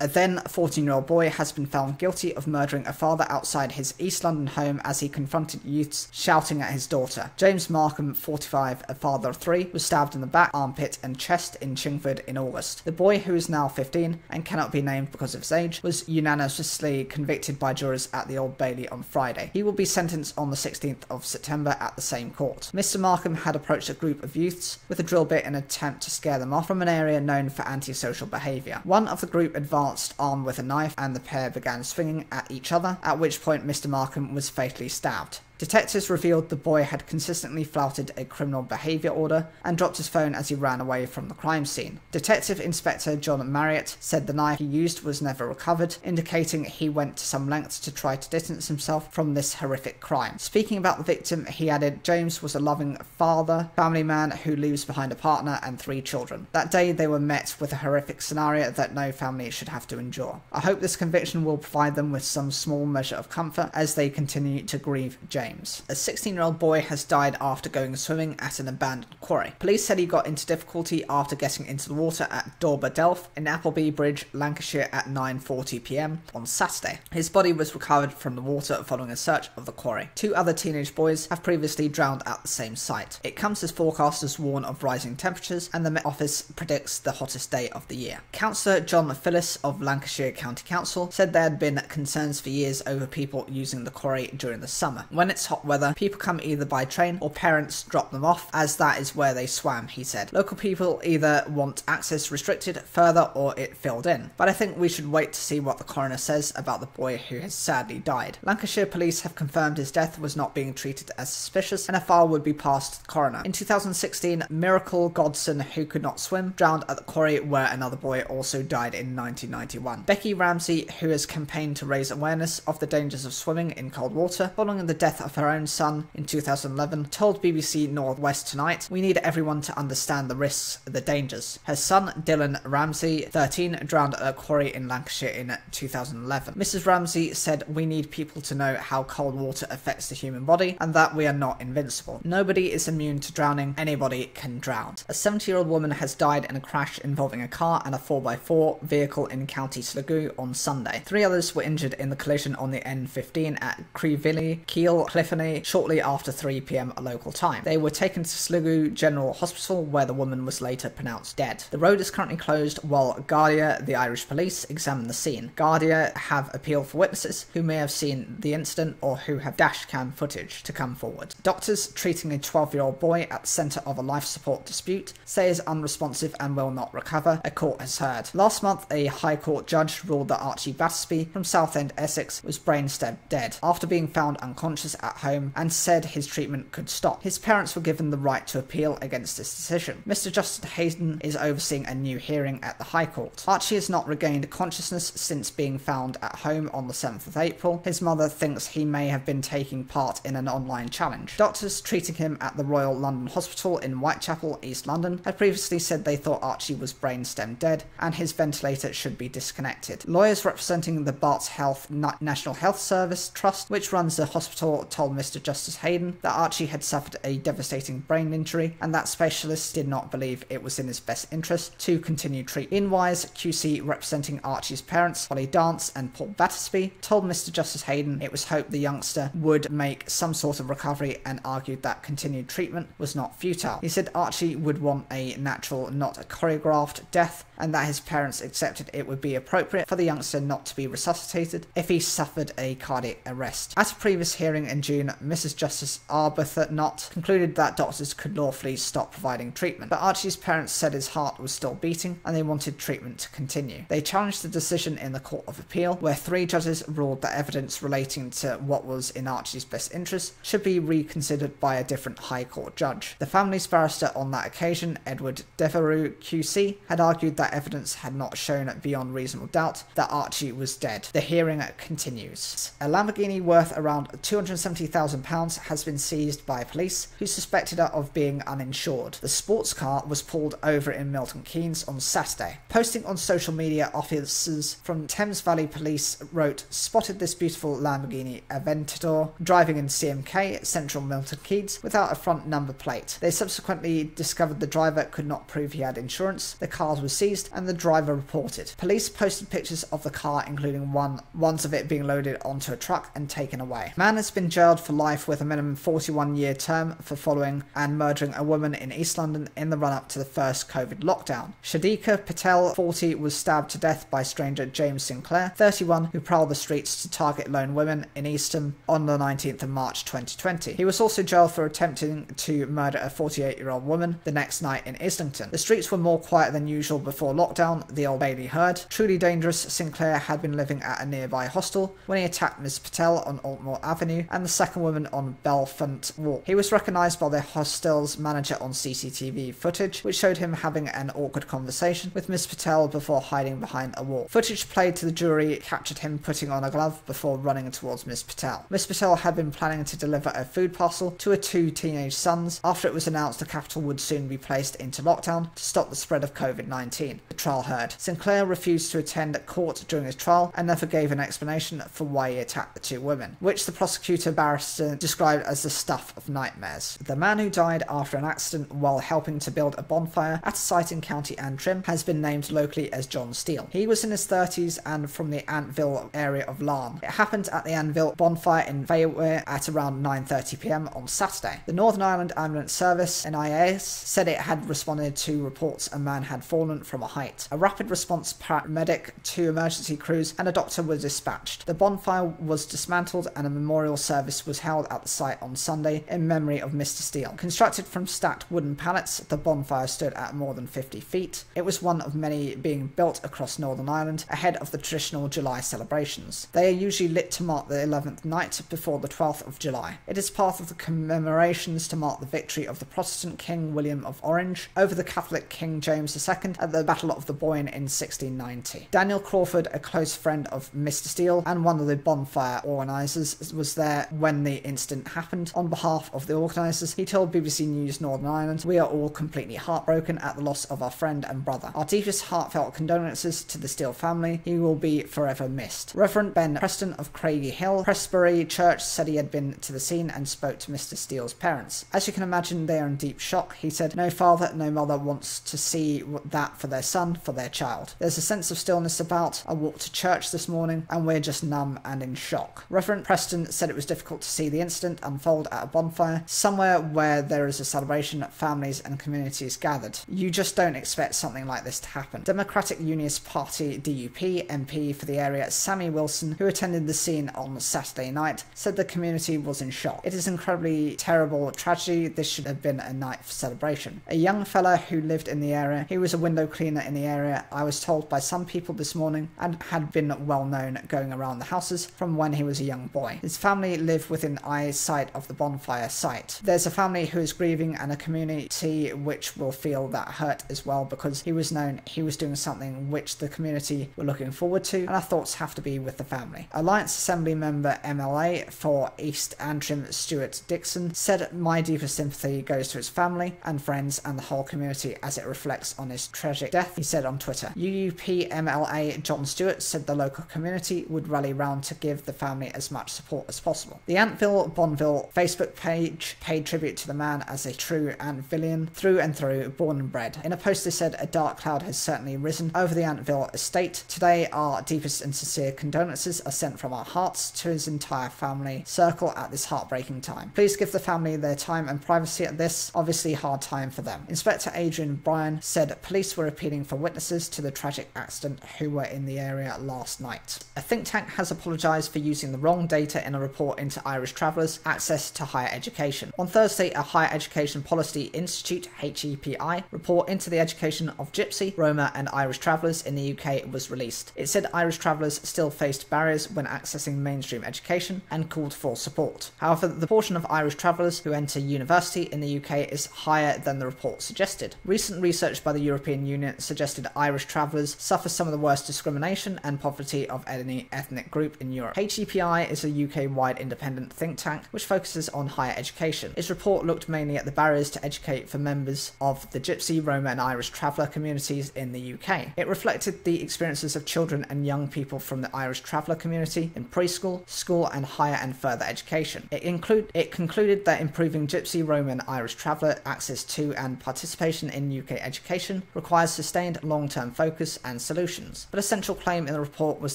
A then 14-year-old boy has been found guilty of murdering a father outside his East London home as he confronted youths shouting at his daughter. James Markham, 45, a father of 3, was stabbed in the back, armpit and chest in Chingford in August. The boy, who is now 15 and cannot be named because of his age, was unanimously convicted by jurors at the Old Bailey on Friday. He will be sentenced on the 16th of September at the same court. Mr. Markham had approached a group of youths with a drill bit in an attempt to scare them off from an area known for antisocial behaviour. One of the group advanced armed with a knife and the pair began swinging at each other, at which point Mr. Markham was fatally stabbed. Detectives revealed the boy had consistently flouted a criminal behaviour order and dropped his phone as he ran away from the crime scene. Detective Inspector John Marriott said the knife he used was never recovered, indicating he went to some lengths to try to distance himself from this horrific crime. Speaking about the victim, he added, James was a loving father, family man who leaves behind a partner and 3 children. That day they were met with a horrific scenario that no family should have to endure. I hope this conviction will provide them with some small measure of comfort as they continue to grieve James. A 16-year-old boy has died after going swimming at an abandoned quarry. Police said he got into difficulty after getting into the water at Dorber Delph in Appleby Bridge, Lancashire at 9:40 p.m. on Saturday. His body was recovered from the water following a search of the quarry. 2 other teenage boys have previously drowned at the same site. It comes as forecasters warn of rising temperatures and the Met Office predicts the hottest day of the year. Councillor John Phillis of Lancashire County Council said there had been concerns for years over people using the quarry during the summer. When it's hot weather, people come either by train or parents drop them off, as that is where they swam, he said. Local people either want access restricted further or it filled in, but I think we should wait to see what the coroner says about the boy who has sadly died. Lancashire police have confirmed his death was not being treated as suspicious and a file would be passed to the coroner. In 2016, Miracle Godson, who could not swim, drowned at the quarry where another boy also died in 1991. Becky Ramsey, who has campaigned to raise awareness of the dangers of swimming in cold water following the death of her own son in 2011, told BBC Northwest Tonight, "We need everyone to understand the risks, the dangers." Her son, Dylan Ramsey, 13, drowned at a quarry in Lancashire in 2011. Mrs. Ramsey said, "We need people to know how cold water affects the human body and that we are not invincible. Nobody is immune to drowning. Anybody can drown." A 70-year-old woman has died in a crash involving a car and a 4x4 vehicle in County Sligo on Sunday. 3 others were injured in the collision on the N15 at Creeville, Keel, Cliffany, shortly after 3 p.m. local time. They were taken to Sligo General Hospital where the woman was later pronounced dead. The road is currently closed while Garda, the Irish police, examine the scene. Garda have appealed for witnesses who may have seen the incident or who have dashcam footage to come forward. Doctors treating a 12-year-old boy at the centre of a life support dispute say is unresponsive and will not recover, a court has heard. Last month, a High Court judge ruled that Archie Battersby from Southend, Essex, was brain-stabbed dead after being found unconscious at home and said his treatment could stop. His parents were given the right to appeal against this decision. Mr. Justice Hayden is overseeing a new hearing at the High Court. Archie has not regained consciousness since being found at home on the 7th of April. His mother thinks he may have been taking part in an online challenge. Doctors treating him at the Royal London Hospital in Whitechapel, East London, had previously said they thought Archie was brain-stem dead and his ventilator should be disconnected. Lawyers representing the Barts Health National Health Service Trust, which runs the hospital, told Mr. Justice Hayden that Archie had suffered a devastating brain injury and that specialists did not believe it was in his best interest to continue treatment. Ian Wise, QC, representing Archie's parents, Holly Dance and Paul Battersby, told Mr. Justice Hayden it was hoped the youngster would make some sort of recovery and argued that continued treatment was not futile. He said Archie would want a natural, not a choreographed death, and that his parents accepted it would be appropriate for the youngster not to be resuscitated if he suffered a cardiac arrest. At a previous hearing in June, Mrs. Justice Arbuthnot concluded that doctors could lawfully stop providing treatment, but Archie's parents said his heart was still beating and they wanted treatment to continue. They challenged the decision in the Court of Appeal, where 3 judges ruled that evidence relating to what was in Archie's best interest should be reconsidered by a different High Court judge. The family's barrister on that occasion, Edward Devereux QC, had argued that evidence had not shown beyond reasonable doubt that Archie was dead. The hearing continues. A Lamborghini worth around £270,000 has been seized by police who suspected her of being uninsured. The sports car was pulled over in Milton Keynes on Saturday. Posting on social media, officers from Thames Valley Police wrote, "Spotted this beautiful Lamborghini Aventador driving in CMK, central Milton Keynes, without a front number plate. They subsequently discovered the driver could not prove he had insurance. The car was seized seized and the driver reported. Police posted pictures of the car, including ones of it being loaded onto a truck and taken away. A man has been jailed for life with a minimum 41-year term for following and murdering a woman in East London in the run-up to the first COVID lockdown. Shadika Patel, 40, was stabbed to death by stranger James Sinclair, 31, who prowled the streets to target lone women in Eastham on the 19th of March 2020. He was also jailed for attempting to murder a 48-year-old woman the next night in Islington. The streets were more quiet than usual before lockdown, the Old Bailey heard. Truly dangerous, Sinclair had been living at a nearby hostel when he attacked Ms Patel on Altmore Avenue and the second woman on Belfont Walk. He was recognised by the hostel's manager on CCTV footage, which showed him having an awkward conversation with Ms Patel before hiding behind a wall. Footage played to the jury captured him putting on a glove before running towards Ms Patel. Ms Patel had been planning to deliver a food parcel to her 2 teenage sons after it was announced the capital would soon be placed into lockdown to stop the spread of COVID-19. The trial heard. Sinclair refused to attend court during his trial and never gave an explanation for why he attacked the 2 women, which the prosecutor barrister described as the stuff of nightmares. The man who died after an accident while helping to build a bonfire at a site in County Antrim has been named locally as John Steele. He was in his 30s and from the Antville area of Larne. It happened at the Anvil bonfire in Fairwear at around 9:30 p.m. on Saturday. The Northern Ireland Ambulance Service, NIAS, said it had responded to reports a man had fallen from a height. A rapid response paramedic, 2 emergency crews, and a doctor were dispatched. The bonfire was dismantled and a memorial service was held at the site on Sunday in memory of Mr. Steele. Constructed from stacked wooden pallets, the bonfire stood at more than 50 feet. It was one of many being built across Northern Ireland ahead of the traditional July celebrations. They are usually lit to mark the 11th night before the 12th of July. It is part of the commemorations to mark the victory of the Protestant King William of Orange over the Catholic King James II at the Battle of the Boyne in 1690. Daniel Crawford, a close friend of Mr. Steele and one of the bonfire organisers, was there when the incident happened. On behalf of the organisers, he told BBC News Northern Ireland, "We are all completely heartbroken at the loss of our friend and brother. Our deepest heartfelt condolences to the Steele family. He will be forever missed." Reverend Ben Preston of Craigie Hill Presbytery Church said he had been to the scene and spoke to Mr. Steele's parents. "As you can imagine, they are in deep shock," he said. "No father, no mother wants to see that for their son, for their child. There's a sense of stillness about. I walked to church this morning and we're just numb and in shock." Reverend Preston said it was difficult to see the incident unfold at a bonfire, somewhere where there is a celebration, families and communities gathered. You just don't expect something like this to happen. Democratic Unionist Party DUP MP for the area, Sammy Wilson, who attended the scene on Saturday night, said the community was in shock. "It is an incredibly terrible tragedy. This should have been a night for celebration." A young fella who lived in the area, he was a window cleaner in the area, I was told by some people this morning, and had been well known going around the houses from when he was a young boy. His family live within eyesight of the bonfire site. There's a family who is grieving and a community which will feel that hurt as well, because he was known, he was doing something which the community were looking forward to, and our thoughts have to be with the family. Alliance Assembly member MLA for East Antrim Stuart Dixon said, "My deepest sympathy goes to his family and friends and the whole community as it reflects on his tragic death," he said on Twitter. UUP MLA John Stewart said the local community would rally round to give the family as much support as possible. The Antville Bonville Facebook page paid tribute to the man as a true Antvillian through and through, born and bred. In a post they said, "A dark cloud has certainly risen over the Antville estate. Today our deepest and sincere condolences are sent from our hearts to his entire family circle at this heartbreaking time. Please give the family their time and privacy at this obviously hard time for them." Inspector Adrian Bryan said police were appealing for witnesses to the tragic accident who were in the area last night. A think tank has apologised for using the wrong data in a report into Irish travellers' access to higher education. On Thursday, a Higher Education Policy Institute (HEPI) report into the education of Gypsy, Roma and Irish travellers in the UK was released. It said Irish travellers still faced barriers when accessing mainstream education and called for support. However, the portion of Irish travellers who enter university in the UK is higher than the report suggested. Recent research by the European Union suggested Irish travellers suffer some of the worst discrimination and poverty of any ethnic group in Europe. HEPI is a UK-wide independent think tank which focuses on higher education. Its report looked mainly at the barriers to educate for members of the Gypsy, Roma and Irish traveller communities in the UK. It reflected the experiences of children and young people from the Irish traveller community in preschool, school and higher and further education. It concluded that improving Gypsy, Roma and Irish traveller access to and participation in UK education requires sustained long-term focus and solutions. But a central claim in the report was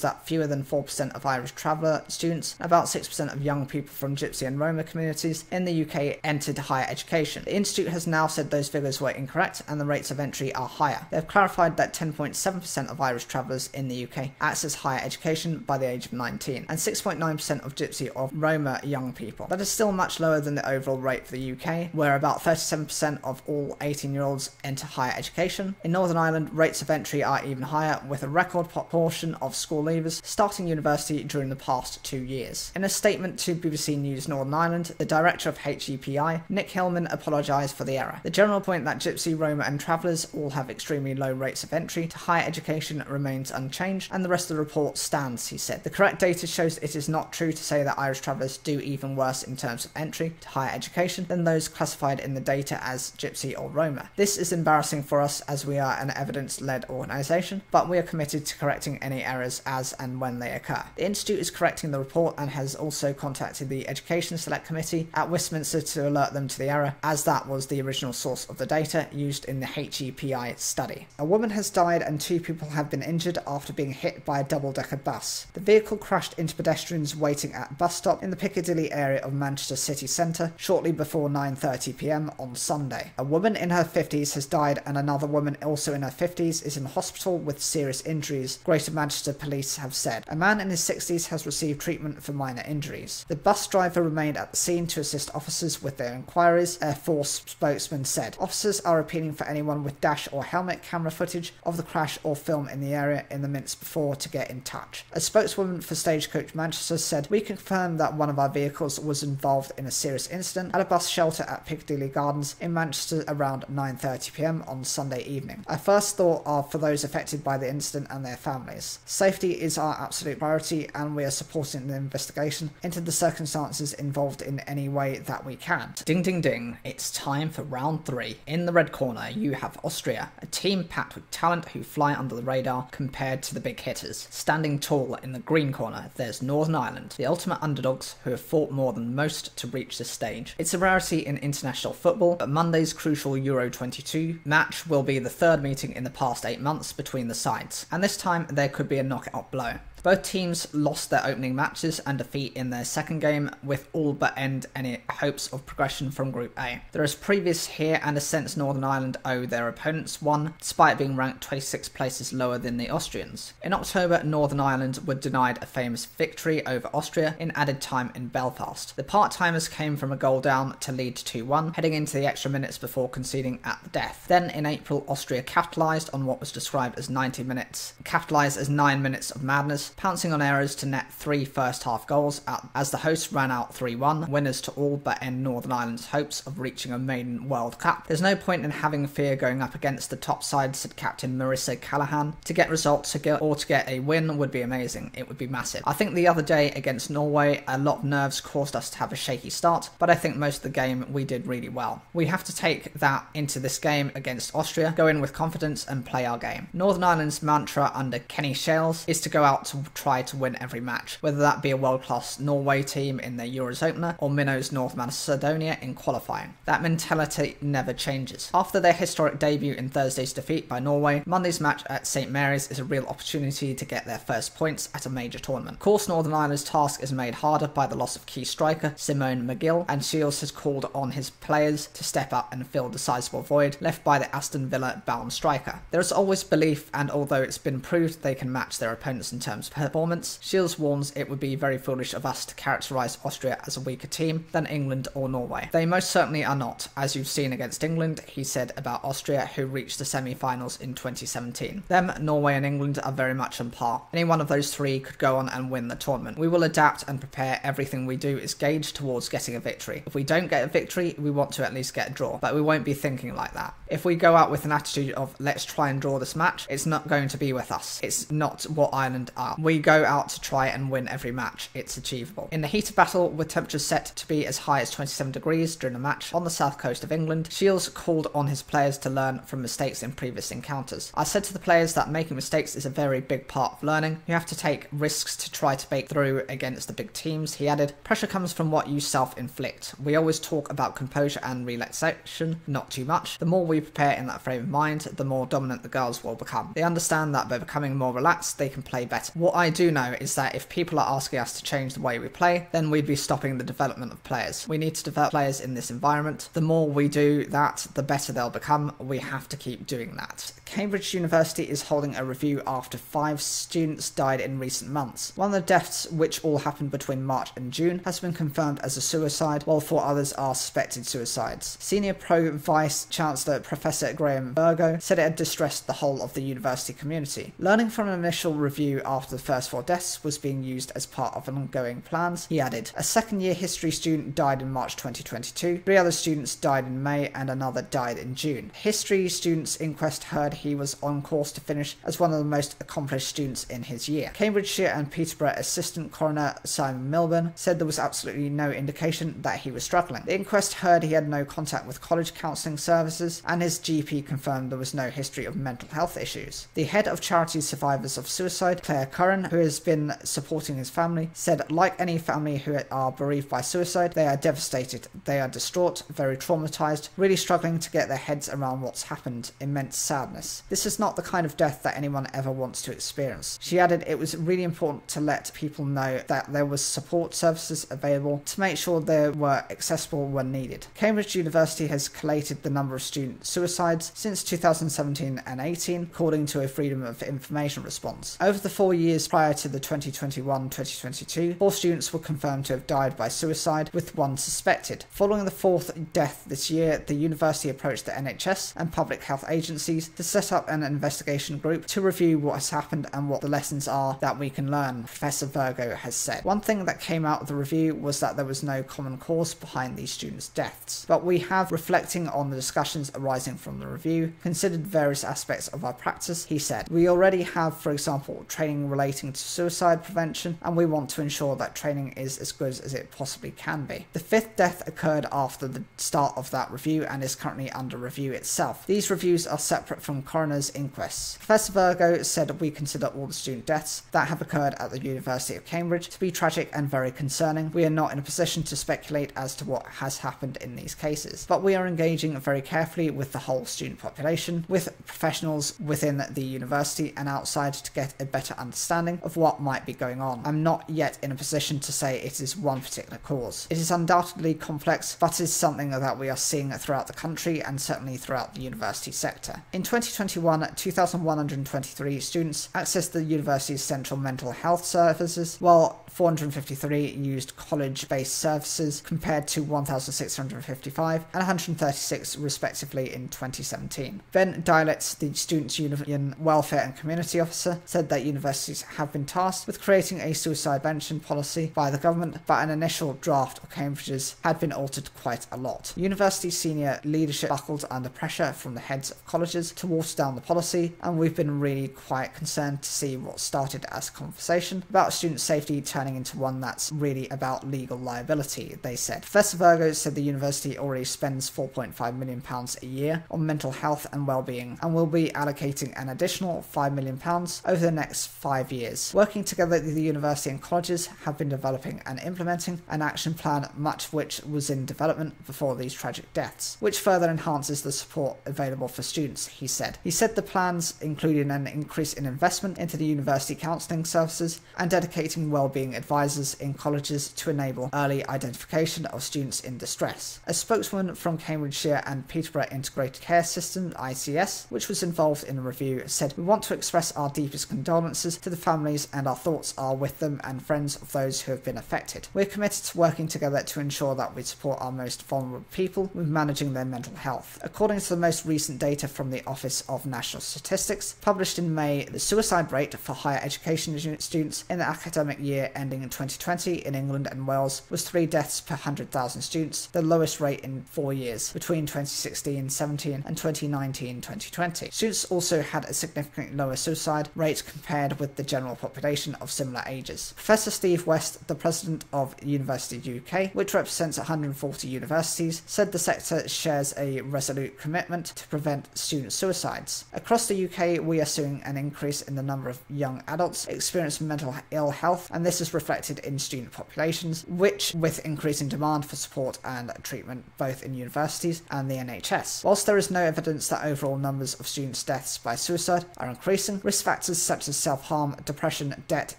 that fewer than 4% of Irish traveller students, about 6% of young people from Gypsy and Roma communities in the UK entered higher education. The Institute has now said those figures were incorrect and the rates of entry are higher. They have clarified that 10.7% of Irish travellers in the UK access higher education by the age of 19, and 6.9% of Gypsy or Roma young people. That is still much lower than the overall rate for the UK, where about 37% of all 18-year-olds enter higher education. In Northern Ireland, rates of entry are even higher, with a record proportion of school leavers starting university during the past 2 years. In a statement to BBC News Northern Ireland, the director of HEPI, Nick Hillman, apologised for the error. The general point that Gypsy, Roma and travellers all have extremely low rates of entry to higher education remains unchanged, and the rest of the report stands, he said. The correct data shows it is not true to say that Irish travellers do even worse in terms of entry to higher education than those classified in the data as Gypsy or Roma. This is embarrassing for us as we are an evidence-led organisation, but we are committed to correcting any errors as and when they occur. The Institute is correcting the report and has also contacted the Education Select Committee at Westminster to alert them to the error, as that was the original source of the data used in the HEPI study. A woman has died and 2 people have been injured after being hit by a double-decker bus. The vehicle crashed into pedestrians waiting at a bus stop in the Piccadilly area of Manchester city centre shortly before 9:30 p.m. on Sunday. A woman in her 50s has died and another woman also in her 50s is in hospital with serious injuries, Greater Manchester Police have said. A man in his 60s has received treatment for minor injuries. The bus driver remained at the scene to assist officers with their inquiries, Air Force spokesman said. Officers are appealing for anyone with dash or helmet camera footage of the crash or film in the area in the minutes before to get in touch. A spokeswoman for Stagecoach Manchester said, "We confirm that one of our vehicles was involved in a serious incident at a bus shelter at Piccadilly Gardens in Manchester around 9:30 p.m. on Sunday evening. Our first thought are for those affected by the incident and their families. Safety is our absolute priority and we are supporting the investigation into the circumstances involved in any way that we can." Ding ding ding, it's time for round 3. In the red corner you have Austria, a team packed with talent who fly under the radar compared to the big hitters. Standing tall in the green corner there's Northern Ireland, the ultimate underdogs who have fought more than most to reach this stage. It's a rarity in international football, but Monday's crucial Euro 22 match will be the third meeting in the past 8 months between the sides, and this time there could be a knockout blow. Both teams lost their opening matches and defeat in their second game, with all but end any hopes of progression from Group A. There is previous here and a sense Northern Ireland owe their opponents one, despite being ranked 26 places lower than the Austrians. In October, Northern Ireland were denied a famous victory over Austria in added time in Belfast. The part-timers came from a goal down to lead 2-1, heading into the extra minutes before conceding at the death. Then in April, Austria capitalised on what was described as 90 minutes, capitalised as 9 minutes of madness, pouncing on errors to net 3 first-half goals as the hosts ran out 3-1, winners to all but end Northern Ireland's hopes of reaching a maiden World Cup. "There's no point in having fear going up against the top side," said captain Marissa Callaghan. "To get results to get a win would be amazing. It would be massive. I think the other day against Norway, a lot of nerves caused us to have a shaky start, but I think most of the game we did really well. We have to take that into this game against Austria, go in with confidence and play our game." Northern Ireland's mantra under Kenny Shales is to go out to try to win every match, whether that be a world-class Norway team in their Euros opener or Minnows North Macedonia in qualifying. That mentality never changes. After their historic debut in Thursday's defeat by Norway, Monday's match at St Mary's is a real opportunity to get their first points at a major tournament. Of course, Northern Ireland's task is made harder by the loss of key striker Simone McGill, and Shields has called on his players to step up and fill the sizable void left by the Aston Villa-bound striker. There is always belief, and although it's been proved they can match their opponents in terms of performance, Shields warns it would be very foolish of us to characterise Austria as a weaker team than England or Norway. They most certainly are not, as you've seen against England, he said about Austria, who reached the semi-finals in 2017. Them, Norway and England are very much on par. Any one of those three could go on and win the tournament. We will adapt and prepare. Everything we do is gauged towards getting a victory. If we don't get a victory, we want to at least get a draw, but we won't be thinking like that. If we go out with an attitude of let's try and draw this match, it's not going to be with us. It's not what Ireland are. We go out to try and win every match. It's achievable. In the heat of battle, with temperatures set to be as high as 27 degrees during a match on the south coast of England, Shields called on his players to learn from mistakes in previous encounters. "I said to the players that making mistakes is a very big part of learning. You have to take risks to try to break through against the big teams," he added. "Pressure comes from what you self-inflict. We always talk about composure and relaxation, not too much. The more we prepare in that frame of mind, the more dominant the girls will become. They understand that by becoming more relaxed, they can play better. What I do know is that if people are asking us to change the way we play, then we'd be stopping the development of players. We need to develop players in this environment. The more we do that, the better they'll become. We have to keep doing that. Cambridge University is holding a review after 5 students died in recent months. One of the deaths, which all happened between March and June, has been confirmed as a suicide, while 4 others are suspected suicides. Senior Pro-Vice Chancellor Professor Graham Virgo said it had distressed the whole of the university community. Learning from an initial review after the first 4 deaths was being used as part of ongoing plans, he added. A second-year history student died in March 2022, 3 other students died in May, and another died in June. History student's inquest heard he was on course to finish as one of the most accomplished students in his year. Cambridgeshire and Peterborough Assistant Coroner Simon Milburn said there was absolutely no indication that he was struggling. The inquest heard he had no contact with college counselling services, and his GP confirmed there was no history of mental health issues. The head of Charity Survivors of Suicide, Claire Curran, who has been supporting his family, said like any family who are bereaved by suicide, they are devastated, they are distraught, very traumatised, really struggling to get their heads around what's happened, immense sadness. This is not the kind of death that anyone ever wants to experience. She added it was really important to let people know that there was support services available to make sure they were accessible when needed. Cambridge University has collated the number of student suicides since 2017 and 18, according to a Freedom of Information response. Over the 4 years prior to the 2021-2022, 4 students were confirmed to have died by suicide, with 1 suspected. Following the 4th death this year, the university approached the NHS and public health agencies to set up an investigation group to review what has happened and what the lessons are that we can learn, Professor Virgo has said. One thing that came out of the review was that there was no common cause behind these students' deaths, but we have, reflecting on the discussions arising from the review, considered various aspects of our practice, he said. We already have, for example, training relating to suicide prevention, and we want to ensure that training is as good as it possibly can be. The 5th death occurred after the start of that review and is currently under review itself. These reviews are separate from coroner's inquests. Professor Virgo said we consider all the student deaths that have occurred at the University of Cambridge to be tragic and very concerning. We are not in a position to speculate as to what has happened in these cases, but we are engaging very carefully with the whole student population, with professionals within the university and outside to get a better understanding of what might be going on. I'm not yet in a position to say it is one particular cause. It is undoubtedly complex, but is something that we are seeing throughout the country and certainly throughout the university sector. In 2021, 2,123 students accessed the university's central mental health services, while 453 used college-based services compared to 1,655 and 136 respectively in 2017. Ben Dialetz, the Students' Union Welfare and Community Officer, said that universities have been tasked with creating a suicide prevention policy by the government, but an initial draft of Cambridge's had been altered quite a lot. University senior leadership buckled under pressure from the heads of colleges to water down the policy, and we've been really quite concerned to see what started as a conversation about student safety turning into one that's really about legal liability, they said. Professor Virgo said the university already spends £4.5 million a year on mental health and well-being, and will be allocating an additional £5 million over the next 5 years. Working together, the university and colleges have been developing and implementing an action plan, much of which was in development before these tragic deaths, which further enhances the support available for students, he said. He said the plans included an increase in investment into the university counselling services and dedicating well-being advisors in colleges to enable early identification of students in distress. A spokeswoman from Cambridgeshire and Peterborough Integrated Care System, ICS, which was involved in the review, said, "We want to express our deepest condolences to the families, and our thoughts are with them and friends of those who have been affected. We're committed to working together to ensure that we support our most vulnerable people with managing their mental health." According to the most recent data from the Office of National Statistics, published in May, the suicide rate for higher education students in the academic year ending in 2020 in England and Wales was 3 deaths per 100,000 students, the lowest rate in 4 years, between 2016-17 and 2019-2020. Students also had a significantly lower suicide rate compared with the general population of similar ages. Professor Steve West, the president of University UK, which represents 140 universities, said the sector shares a resolute commitment to prevent student suicide. suicides. Across the UK, we are seeing an increase in the number of young adults experiencing mental ill health, and this is reflected in student populations, which, with increasing demand for support and treatment both in universities and the NHS. Whilst there is no evidence that overall numbers of students' deaths by suicide are increasing, risk factors such as self-harm, depression, debt,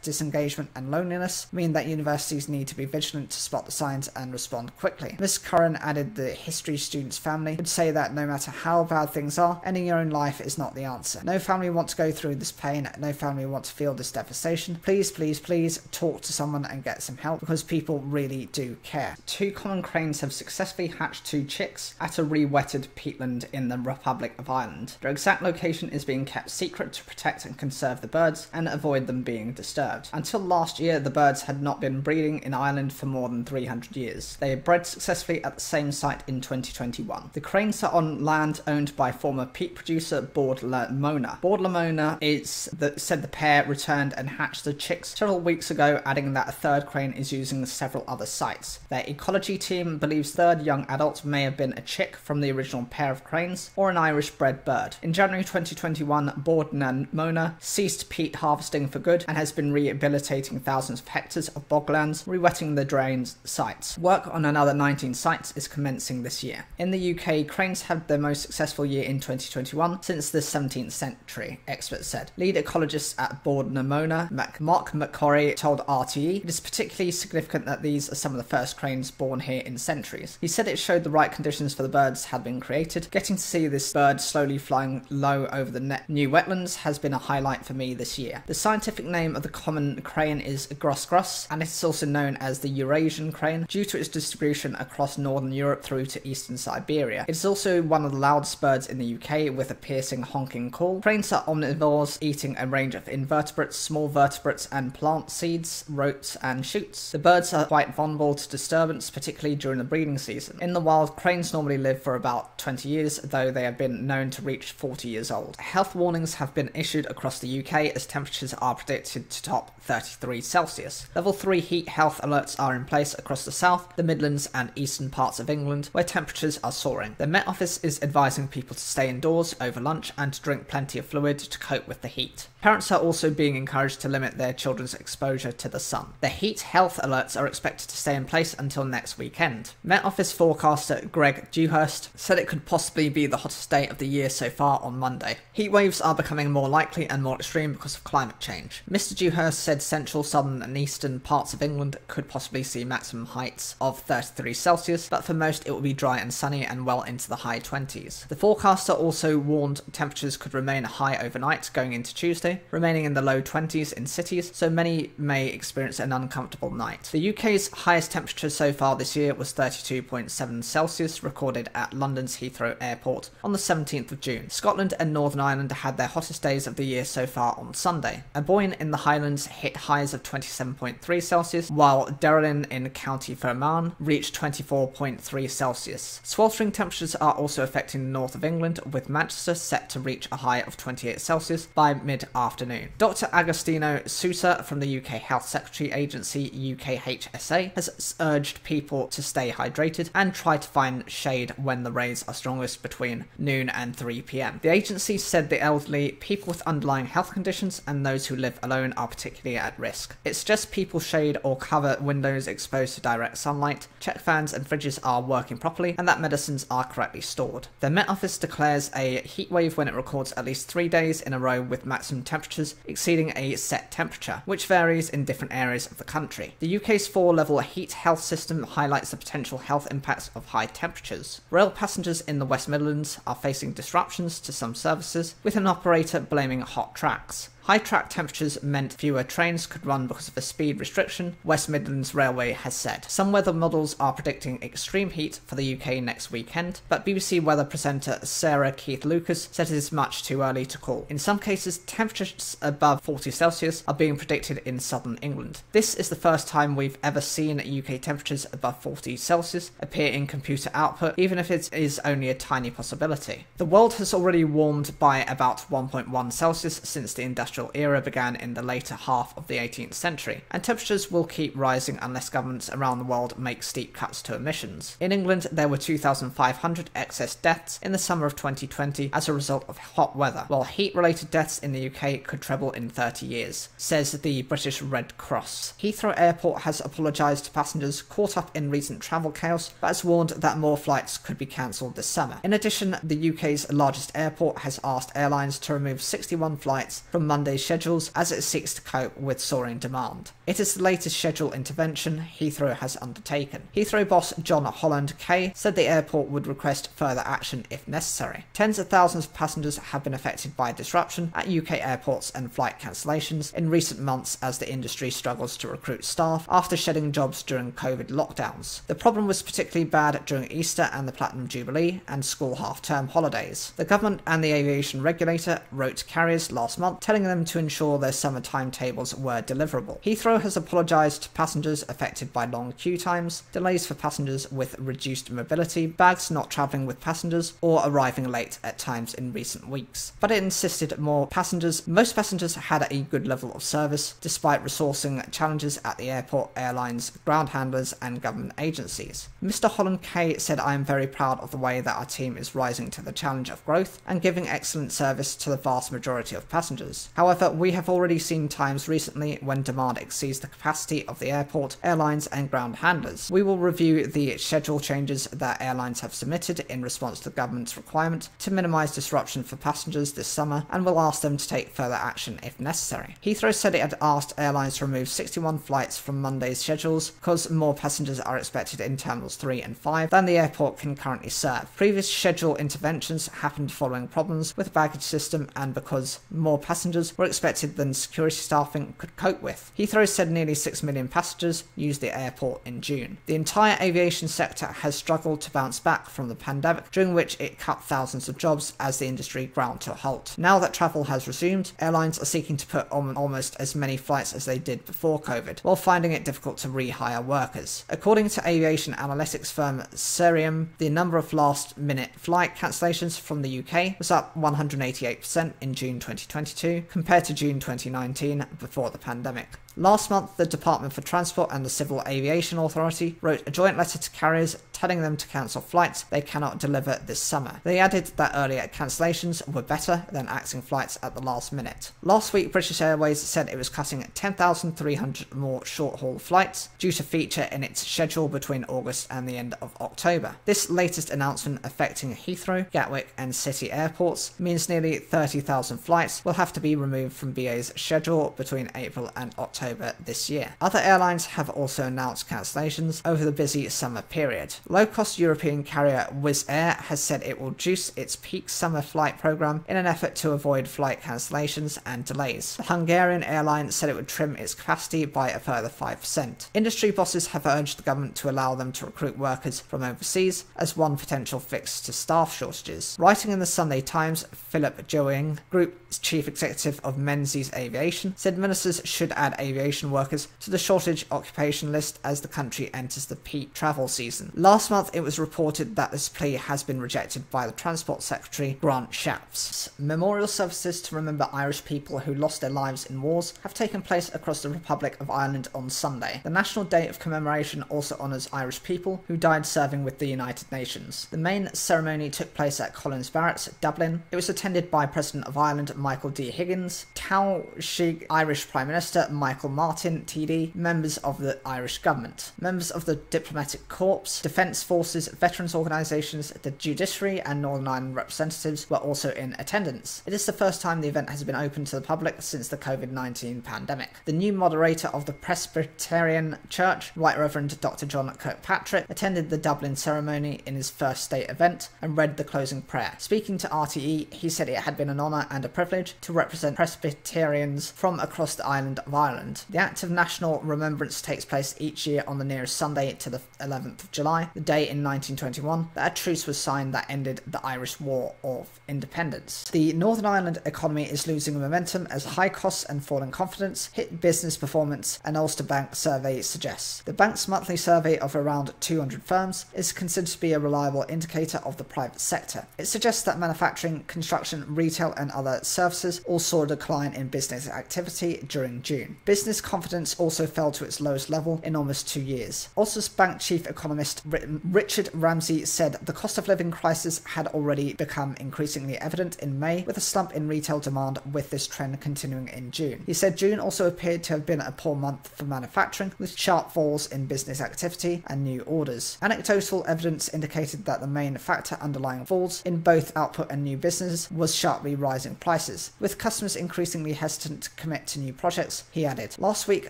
disengagement, and loneliness mean that universities need to be vigilant to spot the signs and respond quickly. Ms. Curran added the history student's family would say that no matter how bad things are, ending your own life is not the answer. No family wants to go through this pain, no family wants to feel this devastation. Please, please, please talk to someone and get some help, because people really do care. 2 common cranes have successfully hatched 2 chicks at a re-wetted peatland in the Republic of Ireland. Their exact location is being kept secret to protect and conserve the birds and avoid them being disturbed. Until last year, the birds had not been breeding in Ireland for more than 300 years. They had bred successfully at the same site in 2021. The cranes are on land owned by former peat producer Bord La Mona. Bord La Mona said the pair returned and hatched the chicks several weeks ago, adding that a 3rd crane is using several other sites. Their ecology team believes 3rd young adult may have been a chick from the original pair of cranes or an Irish-bred bird. In January 2021, Bord La Mona ceased peat harvesting for good and has been rehabilitating thousands of hectares of boglands, re-wetting the drained sites. Work on another 19 sites is commencing this year. In the UK, cranes had their most successful year in 2021 since the 17th century, experts said. Lead ecologist at Bord La Mona, Mark McCorry, told RTE, it is particularly significant that these are some of the first cranes born here in centuries. He said it showed the right conditions for the birds had been created. Getting to see this bird slowly flying low over the new wetlands has been a highlight for me this year. The scientific name of the common crane is grosgros, and it is also known as the Eurasian crane due to its distribution across northern Europe through to eastern Siberia. It is also one of the loudest birds in the UK, with a piercing honking call. Cranes are omnivores, eating a range of invertebrates, small vertebrates, and plant seeds, roots, and shoots. The birds are quite vulnerable to disturbance, particularly during the breeding season. In the wild, cranes normally live for about 20 years, though they have been known to reach 40 years old. Health warnings have been issued across the UK as temperatures are predicted to top 33 Celsius. Level 3 heat health alerts are in place across the south, the Midlands, and eastern parts of England, where temperatures are soaring. The Met Office is advising people to stay indoors over lunch and to drink plenty of fluid to cope with the heat. Parents are also being encouraged to limit their children's exposure to the sun. The heat health alerts are expected to stay in place until next weekend. Met Office forecaster Greg Dewhurst said it could possibly be the hottest day of the year so far on Monday. Heat waves are becoming more likely and more extreme because of climate change. Mr. Dewhurst said central, southern, and eastern parts of England could possibly see maximum heights of 33 Celsius, but for most it will be dry and sunny and well into the high 20s. The forecaster also warned temperatures could remain high overnight going into Tuesday, remaining in the low 20s in cities, so many may experience an uncomfortable night. The UK's highest temperature so far this year was 32.7 Celsius, recorded at London's Heathrow Airport on the 17th of June. Scotland and Northern Ireland had their hottest days of the year so far on Sunday. Aboyne in the Highlands hit highs of 27.3 Celsius, while Derrylin in County Fermanagh reached 24.3 Celsius. Sweltering temperatures are also affecting the north of England, with Manchester set to reach a high of 28 Celsius by mid-afternoon. Dr. Agostino Sousa from the UK Health Secretary Agency UKHSA has urged people to stay hydrated and try to find shade when the rays are strongest between noon and 3 p.m. The agency said the elderly, people with underlying health conditions, and those who live alone are particularly at risk. It suggests people shade or cover windows exposed to direct sunlight, check fans and fridges are working properly, and that medicines are correctly stored. The Met Office declares a heatwave when it records at least 3 days in a row with maximum temperatures exceeding a set temperature, which varies in different areas of the country. The UK's 4-level heat health system highlights the potential health impacts of high temperatures. Rail passengers in the West Midlands are facing disruptions to some services, with an operator blaming hot tracks. High track temperatures meant fewer trains could run because of a speed restriction, West Midlands Railway has said. Some weather models are predicting extreme heat for the UK next weekend, but BBC weather presenter Sarah Keith-Lucas said it is much too early to call. In some cases, temperatures above 40 Celsius are being predicted in southern England. This is the first time we've ever seen UK temperatures above 40 Celsius appear in computer output, even if it is only a tiny possibility. The world has already warmed by about 1.1 Celsius since the Industrial industrial era began in the later half of the 18th century, and temperatures will keep rising unless governments around the world make steep cuts to emissions. In England, there were 2,500 excess deaths in the summer of 2020 as a result of hot weather, while heat-related deaths in the UK could treble in 30 years, says the British Red Cross. Heathrow Airport has apologised to passengers caught up in recent travel chaos, but has warned that more flights could be cancelled this summer. In addition, the UK's largest airport has asked airlines to remove 61 flights from Monday's schedules as it seeks to cope with soaring demand. It is the latest schedule intervention Heathrow has undertaken. Heathrow boss John Holland Kay said the airport would request further action if necessary. Tens of thousands of passengers have been affected by disruption at UK airports and flight cancellations in recent months as the industry struggles to recruit staff after shedding jobs during COVID lockdowns. The problem was particularly bad during Easter and the Platinum Jubilee and school half-term holidays. The government and the aviation regulator wrote to carriers last month telling them to ensure their summer timetables were deliverable. Heathrow has apologised to passengers affected by long queue times, delays for passengers with reduced mobility, bags not travelling with passengers, or arriving late at times in recent weeks. But it insisted most passengers had a good level of service, despite resourcing challenges at the airport, airlines, ground handlers, and government agencies. Mr. Holland Kay said, "I am very proud of the way that our team is rising to the challenge of growth and giving excellent service to the vast majority of passengers. However, we have already seen times recently when demand exceeds the capacity of the airport, airlines, and ground handlers. We will review the schedule changes that airlines have submitted in response to the government's requirement to minimise disruption for passengers this summer, and will ask them to take further action if necessary." Heathrow said it had asked airlines to remove 61 flights from Monday's schedules because more passengers are expected in Terminals 3 and 5 than the airport can currently serve. Previous schedule interventions happened following problems with the baggage system and because more passengers were expected than security staffing could cope with. Heathrow said nearly 6 million passengers used the airport in June. The entire aviation sector has struggled to bounce back from the pandemic, during which it cut thousands of jobs as the industry ground to a halt. Now that travel has resumed, airlines are seeking to put on almost as many flights as they did before COVID, while finding it difficult to rehire workers. According to aviation analytics firm Cerium, the number of last-minute flight cancellations from the UK was up 188% in June 2022 compared to June 2019 before the pandemic. Last month, the Department for Transport and the Civil Aviation Authority wrote a joint letter to carriers telling them to cancel flights they cannot deliver this summer. They added that earlier cancellations were better than axing flights at the last minute. Last week, British Airways said it was cutting 10,300 more short-haul flights due to feature in its schedule between August and the end of October. This latest announcement affecting Heathrow, Gatwick and City airports means nearly 30,000 flights will have to be removed from BA's schedule between April and October this year. Other airlines have also announced cancellations over the busy summer period. Low-cost European carrier Wizz Air has said it will reduce its peak summer flight program in an effort to avoid flight cancellations and delays. The Hungarian airline said it would trim its capacity by a further 5%. Industry bosses have urged the government to allow them to recruit workers from overseas as one potential fix to staff shortages. Writing in the Sunday Times, Philip Joing, Group Chief Executive of Menzies Aviation, said ministers should add aviation workers to the shortage occupation list as the country enters the peak travel season. Last month, it was reported that this plea has been rejected by the Transport Secretary, Grant Shapps. Memorial services to remember Irish people who lost their lives in wars have taken place across the Republic of Ireland on Sunday. The National Day of Commemoration also honours Irish people who died serving with the United Nations. The main ceremony took place at Collins Barracks, Dublin. It was attended by President of Ireland Michael D. Higgins, Taoiseach Irish Prime Minister Michael Martin, TD, members of the Irish government, members of the Diplomatic Corps, Defence Forces, veterans organisations, the judiciary and Northern Ireland representatives were also in attendance. It is the first time the event has been open to the public since the COVID-19 pandemic. The new moderator of the Presbyterian Church, Right Reverend Dr. John Kirkpatrick, attended the Dublin ceremony in his first state event and read the closing prayer. Speaking to RTE, he said it had been an honour and a privilege to represent Presbyterians from across the island of Ireland. The act of national remembrance takes place each year on the nearest Sunday to the 11th of July, the day in 1921 that a truce was signed that ended the Irish War of Independence. The Northern Ireland economy is losing momentum as high costs and falling confidence hit business performance, an Ulster Bank survey suggests. The bank's monthly survey of around 200 firms is considered to be a reliable indicator of the private sector. It suggests that manufacturing, construction, retail and other services all saw a decline in business activity during June. Business confidence also fell to its lowest level in almost 2 years. Ulster's bank chief economist Richard Ramsey said the cost of living crisis had already become increasingly evident in May, with a slump in retail demand, with this trend continuing in June. He said June also appeared to have been a poor month for manufacturing, with sharp falls in business activity and new orders. Anecdotal evidence indicated that the main factor underlying falls in both output and new business was sharply rising prices, with customers increasingly hesitant to commit to new projects, he added. Last week,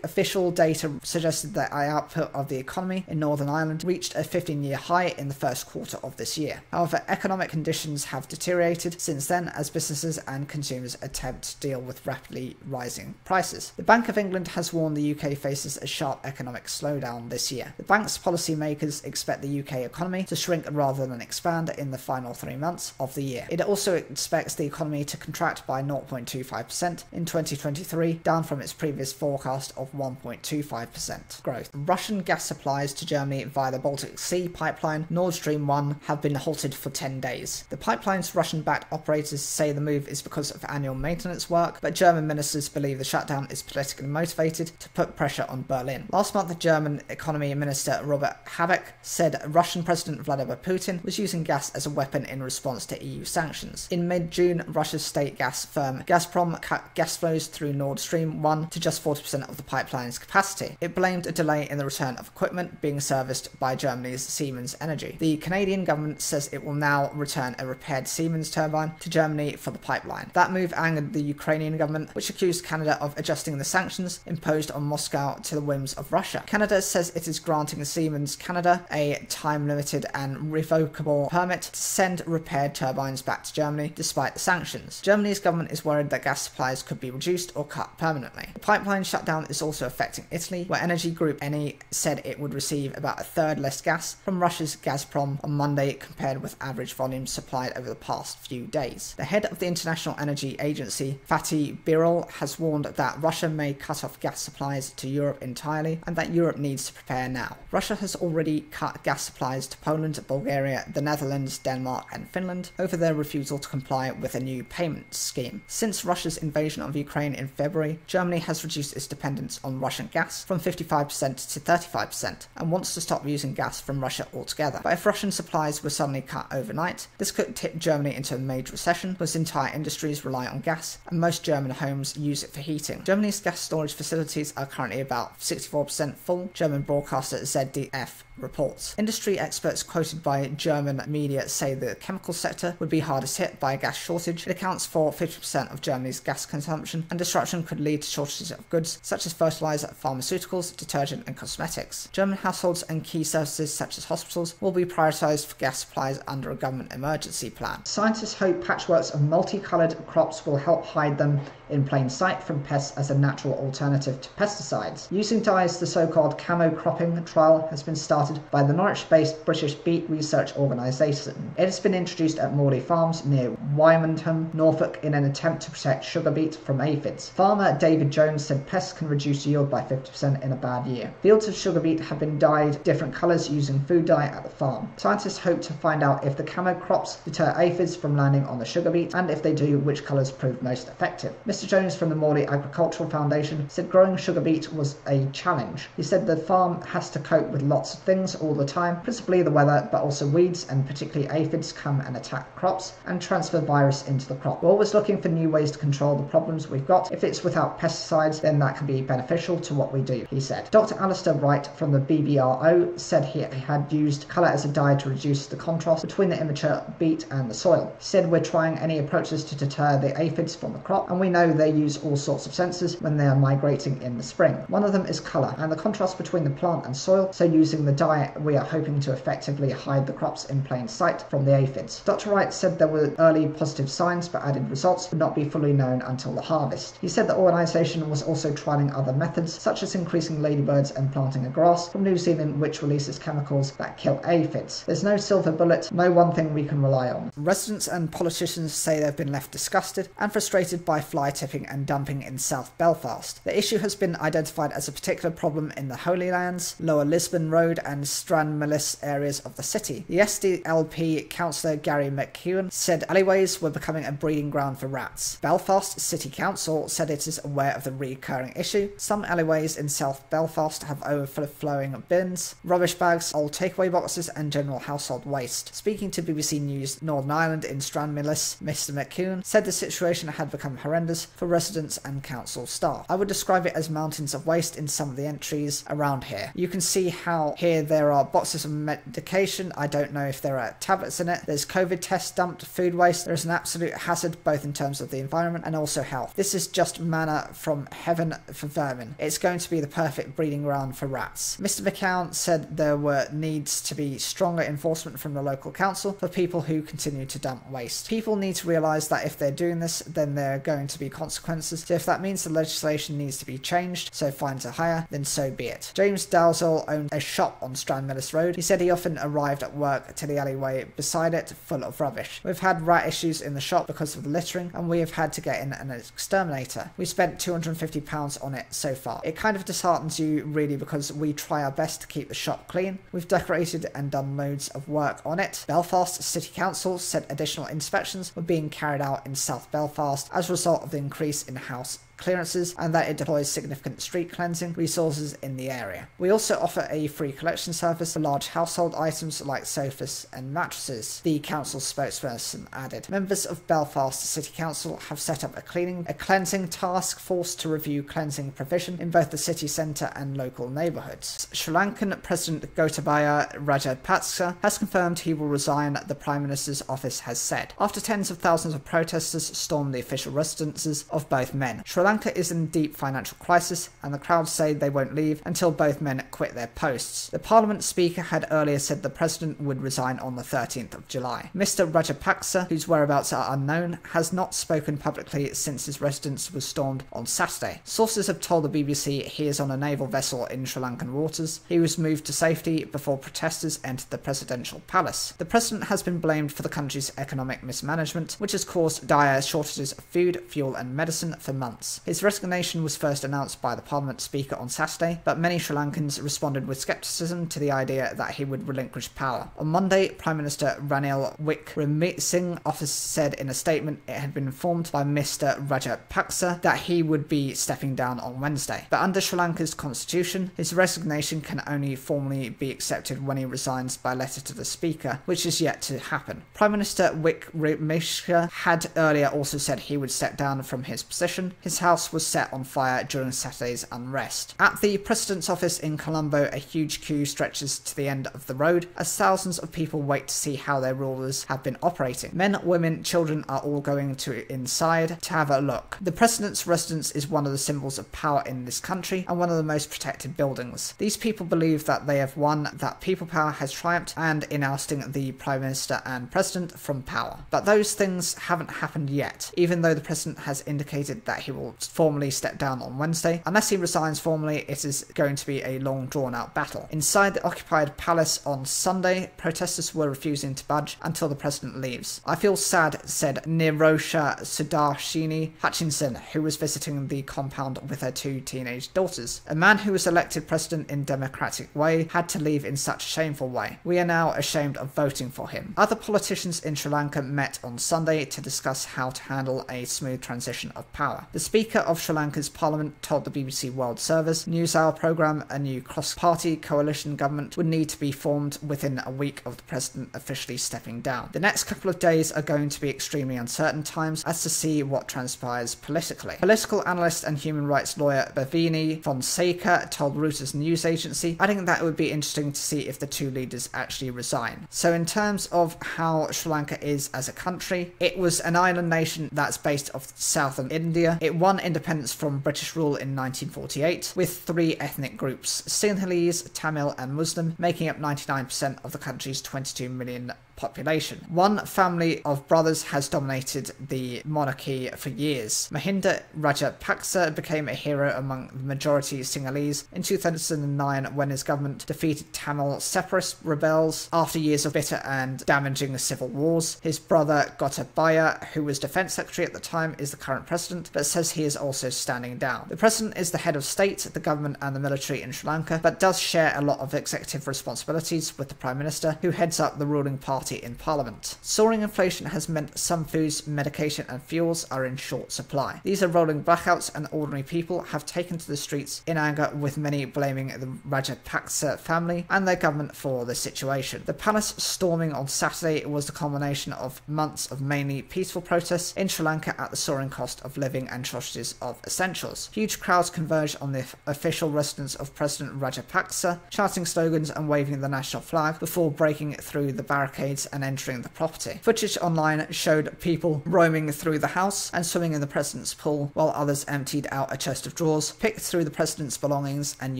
official data suggested that the output of the economy in Northern Ireland reached a 15-year high in the first quarter of this year. However, economic conditions have deteriorated since then as businesses and consumers attempt to deal with rapidly rising prices. The Bank of England has warned the UK faces a sharp economic slowdown this year. The bank's policymakers expect the UK economy to shrink rather than expand in the final 3 months of the year. It also expects the economy to contract by 0.25% in 2023, down from its previous forecast of 1.25% growth. Russian gas supplies to Germany via the Baltic Sea pipeline Nord Stream 1 have been halted for 10 days. The pipeline's Russian-backed operators say the move is because of annual maintenance work, but German ministers believe the shutdown is politically motivated to put pressure on Berlin. Last month, the German economy minister Robert Habeck said Russian President Vladimir Putin was using gas as a weapon in response to EU sanctions. In mid-June, Russia's state gas firm Gazprom cut gas flows through Nord Stream 1 to just 40% of the pipeline's capacity. It blamed a delay in the return of equipment being serviced by Germany's Siemens Energy. The Canadian government says it will now return a repaired Siemens turbine to Germany for the pipeline. That move angered the Ukrainian government, which accused Canada of adjusting the sanctions imposed on Moscow to the whims of Russia. Canada says it is granting Siemens Canada a time-limited and revocable permit to send repaired turbines back to Germany despite the sanctions. Germany's government is worried that gas supplies could be reduced or cut permanently. The pipeline shutdown is also affecting Italy, where energy group Eni said it would receive about a third less gas from Russia's Gazprom on Monday compared with average volumes supplied over the past few days. The head of the International Energy Agency, Fatih Birol, has warned that Russia may cut off gas supplies to Europe entirely and that Europe needs to prepare now. Russia has already cut gas supplies to Poland, Bulgaria, the Netherlands, Denmark and Finland over their refusal to comply with a new payment scheme. Since Russia's invasion of Ukraine in February, Germany has reduced its dependence on Russian gas from 55% to 35% and wants to stop using gas from Russia altogether. But if Russian supplies were suddenly cut overnight, this could tip Germany into a major recession, because entire industries rely on gas and most German homes use it for heating. Germany's gas storage facilities are currently about 64% full, German broadcaster ZDF reports. Industry experts quoted by German media say the chemical sector would be hardest hit by a gas shortage. It accounts for 50% of Germany's gas consumption, and disruption could lead to shortages of goods such as fertilizer, pharmaceuticals, detergent and cosmetics. German households and key services such as hospitals will be prioritised for gas supplies under a government emergency plan. Scientists hope patchworks of multicoloured crops will help hide them in plain sight from pests as a natural alternative to pesticides. Using dyes, the so-called camo cropping trial has been started by the Norwich-based British Beet Research Organisation. It has been introduced at Morley Farms near Wymondham, Norfolk, in an attempt to protect sugar beet from aphids. Farmer David Jones said pests can reduce yield by 50% in a bad year. Fields of sugar beet have been dyed different colours using food dye at the farm. Scientists hope to find out if the camo crops deter aphids from landing on the sugar beet, and if they do, which colours prove most effective. Mr. Jones from the Morley Agricultural Foundation said growing sugar beet was a challenge. He said the farm has to cope with lots of things all the time, principally the weather, but also weeds and particularly aphids come and attack crops and transfer virus into the crop. We're always looking for new ways to control the problems we've got. If it's without pesticides, then that can be beneficial to what we do, he said. Dr. Alistair Wright from the BBRO said he had used colour as a dye to reduce the contrast between the immature beet and the soil. He said we're trying any approaches to deter the aphids from the crop, and we know know they use all sorts of sensors when they are migrating in the spring. One of them is colour and the contrast between the plant and soil, so using the dye we are hoping to effectively hide the crops in plain sight from the aphids. Dr. Wright said there were early positive signs, but added results would not be fully known until the harvest. He said the organisation was also trialling other methods, such as increasing ladybirds and planting a grass from New Zealand which releases chemicals that kill aphids. There's no silver bullet, no one thing we can rely on. Residents and politicians say they've been left disgusted and frustrated by fly tipping and dumping in South Belfast. The issue has been identified as a particular problem in the Holy Lands, Lower Lisbon Road and Stranmillis areas of the city. The SDLP councillor Gary McEwen said alleyways were becoming a breeding ground for rats. Belfast City Council said it is aware of the recurring issue. Some alleyways in South Belfast have overflowing bins, rubbish bags, old takeaway boxes and general household waste. Speaking to BBC News Northern Ireland in Stranmillis, Mr McEwen said the situation had become horrendous for residents and council staff. I would describe it as mountains of waste in some of the entries around here. You can see how here there are boxes of medication. I don't know if there are tablets in it. There's COVID tests dumped, food waste. There's an absolute hazard both in terms of the environment and also health. This is just manna from heaven for vermin. It's going to be the perfect breeding ground for rats. Mr McCown said there needs to be stronger enforcement from the local council for people who continue to dump waste. People need to realise that if they're doing this, then there are going to be consequences. So if that means the legislation needs to be changed, so fines are higher, then so be it. James Dalzell owned a shop on Stranmillis Road. He said he often arrived at work to the alleyway beside it full of rubbish. We've had rat issues in the shop because of the littering, and we have had to get in an exterminator. We spent £250 on it so far. It kind of disheartens you really because we try our best to keep the shop clean. We've decorated and done loads of work on it. Belfast City Council said additional inspections were being carried out in South Belfast as a result of the increase in house clearances and that it deploys significant street cleansing resources in the area. We also offer a free collection service for large household items like sofas and mattresses, the council spokesperson added. Members of Belfast City Council have set up a cleansing task force to review cleansing provision in both the city centre and local neighbourhoods. Sri Lankan President Gotabaya Rajapaksa has confirmed he will resign, the Prime Minister's office has said, after tens of thousands of protesters stormed the official residences of both men. Sri Lanka is in deep financial crisis, and the crowd say they won't leave until both men quit their posts. The Parliament Speaker had earlier said the President would resign on the 13th of July. Mr Rajapaksa, whose whereabouts are unknown, has not spoken publicly since his residence was stormed on Saturday. Sources have told the BBC he is on a naval vessel in Sri Lankan waters. He was moved to safety before protesters entered the presidential palace. The President has been blamed for the country's economic mismanagement, which has caused dire shortages of food, fuel and medicine for months. His resignation was first announced by the Parliament Speaker on Saturday, but many Sri Lankans responded with scepticism to the idea that he would relinquish power. On Monday, Prime Minister Ranil Wickremesinghe office said in a statement it had been informed by Mr Rajapaksa that he would be stepping down on Wednesday. But under Sri Lanka's constitution, his resignation can only formally be accepted when he resigns by letter to the Speaker, which is yet to happen. Prime Minister Wickremesinghe had earlier also said he would step down from his position. His house was set on fire during Saturday's unrest. At the President's office in Colombo, a huge queue stretches to the end of the road as thousands of people wait to see how their rulers have been operating. Men, women, children are all going to inside to have a look. The President's residence is one of the symbols of power in this country and one of the most protected buildings. These people believe that they have won, that people power has triumphed and in ousting the Prime Minister and President from power. But those things haven't happened yet, even though the President has indicated that he will formally step down on Wednesday. Unless he resigns formally, it is going to be a long drawn-out battle. Inside the occupied palace on Sunday, protesters were refusing to budge until the President leaves. I feel sad, said Nirosha Sudarshini Hutchinson, who was visiting the compound with her two teenage daughters. A man who was elected President in democratic way had to leave in such a shameful way. We are now ashamed of voting for him. Other politicians in Sri Lanka met on Sunday to discuss how to handle a smooth transition of power. The Speaker of Sri Lanka's Parliament told the BBC World Service News Hour programme a new cross-party coalition government would need to be formed within a week of the President officially stepping down. The next couple of days are going to be extremely uncertain times as to see what transpires politically. Political analyst and human rights lawyer Bhavini Fonseca told Reuters news agency, adding that it would be interesting to see if the two leaders actually resign. So in terms of how Sri Lanka is as a country, it was an island nation that's based off southern India. It won won independence from British rule in 1948, with three ethnic groups, Sinhalese, Tamil and Muslim, making up 99% of the country's 22 million population. One family of brothers has dominated the monarchy for years. Mahinda Rajapaksa became a hero among the majority Sinhalese in 2009 when his government defeated Tamil separatist rebels after years of bitter and damaging civil wars. His brother Gotabaya, who was defense secretary at the time, is the current president, but says he is also standing down. The president is the head of state, the government and the military in Sri Lanka, but does share a lot of executive responsibilities with the prime minister, who heads up the ruling party in parliament. Soaring inflation has meant some foods, medication and fuels are in short supply. These are rolling blackouts and ordinary people have taken to the streets in anger, with many blaming the Rajapaksa family and their government for the situation. The palace storming on Saturday was the culmination of months of mainly peaceful protests in Sri Lanka at the soaring cost of living and shortages of essentials. Huge crowds converged on the official residence of President Rajapaksa, shouting slogans and waving the national flag before breaking through the barricades and entering the property. Footage online showed people roaming through the house and swimming in the president's pool, while others emptied out a chest of drawers, picked through the president's belongings and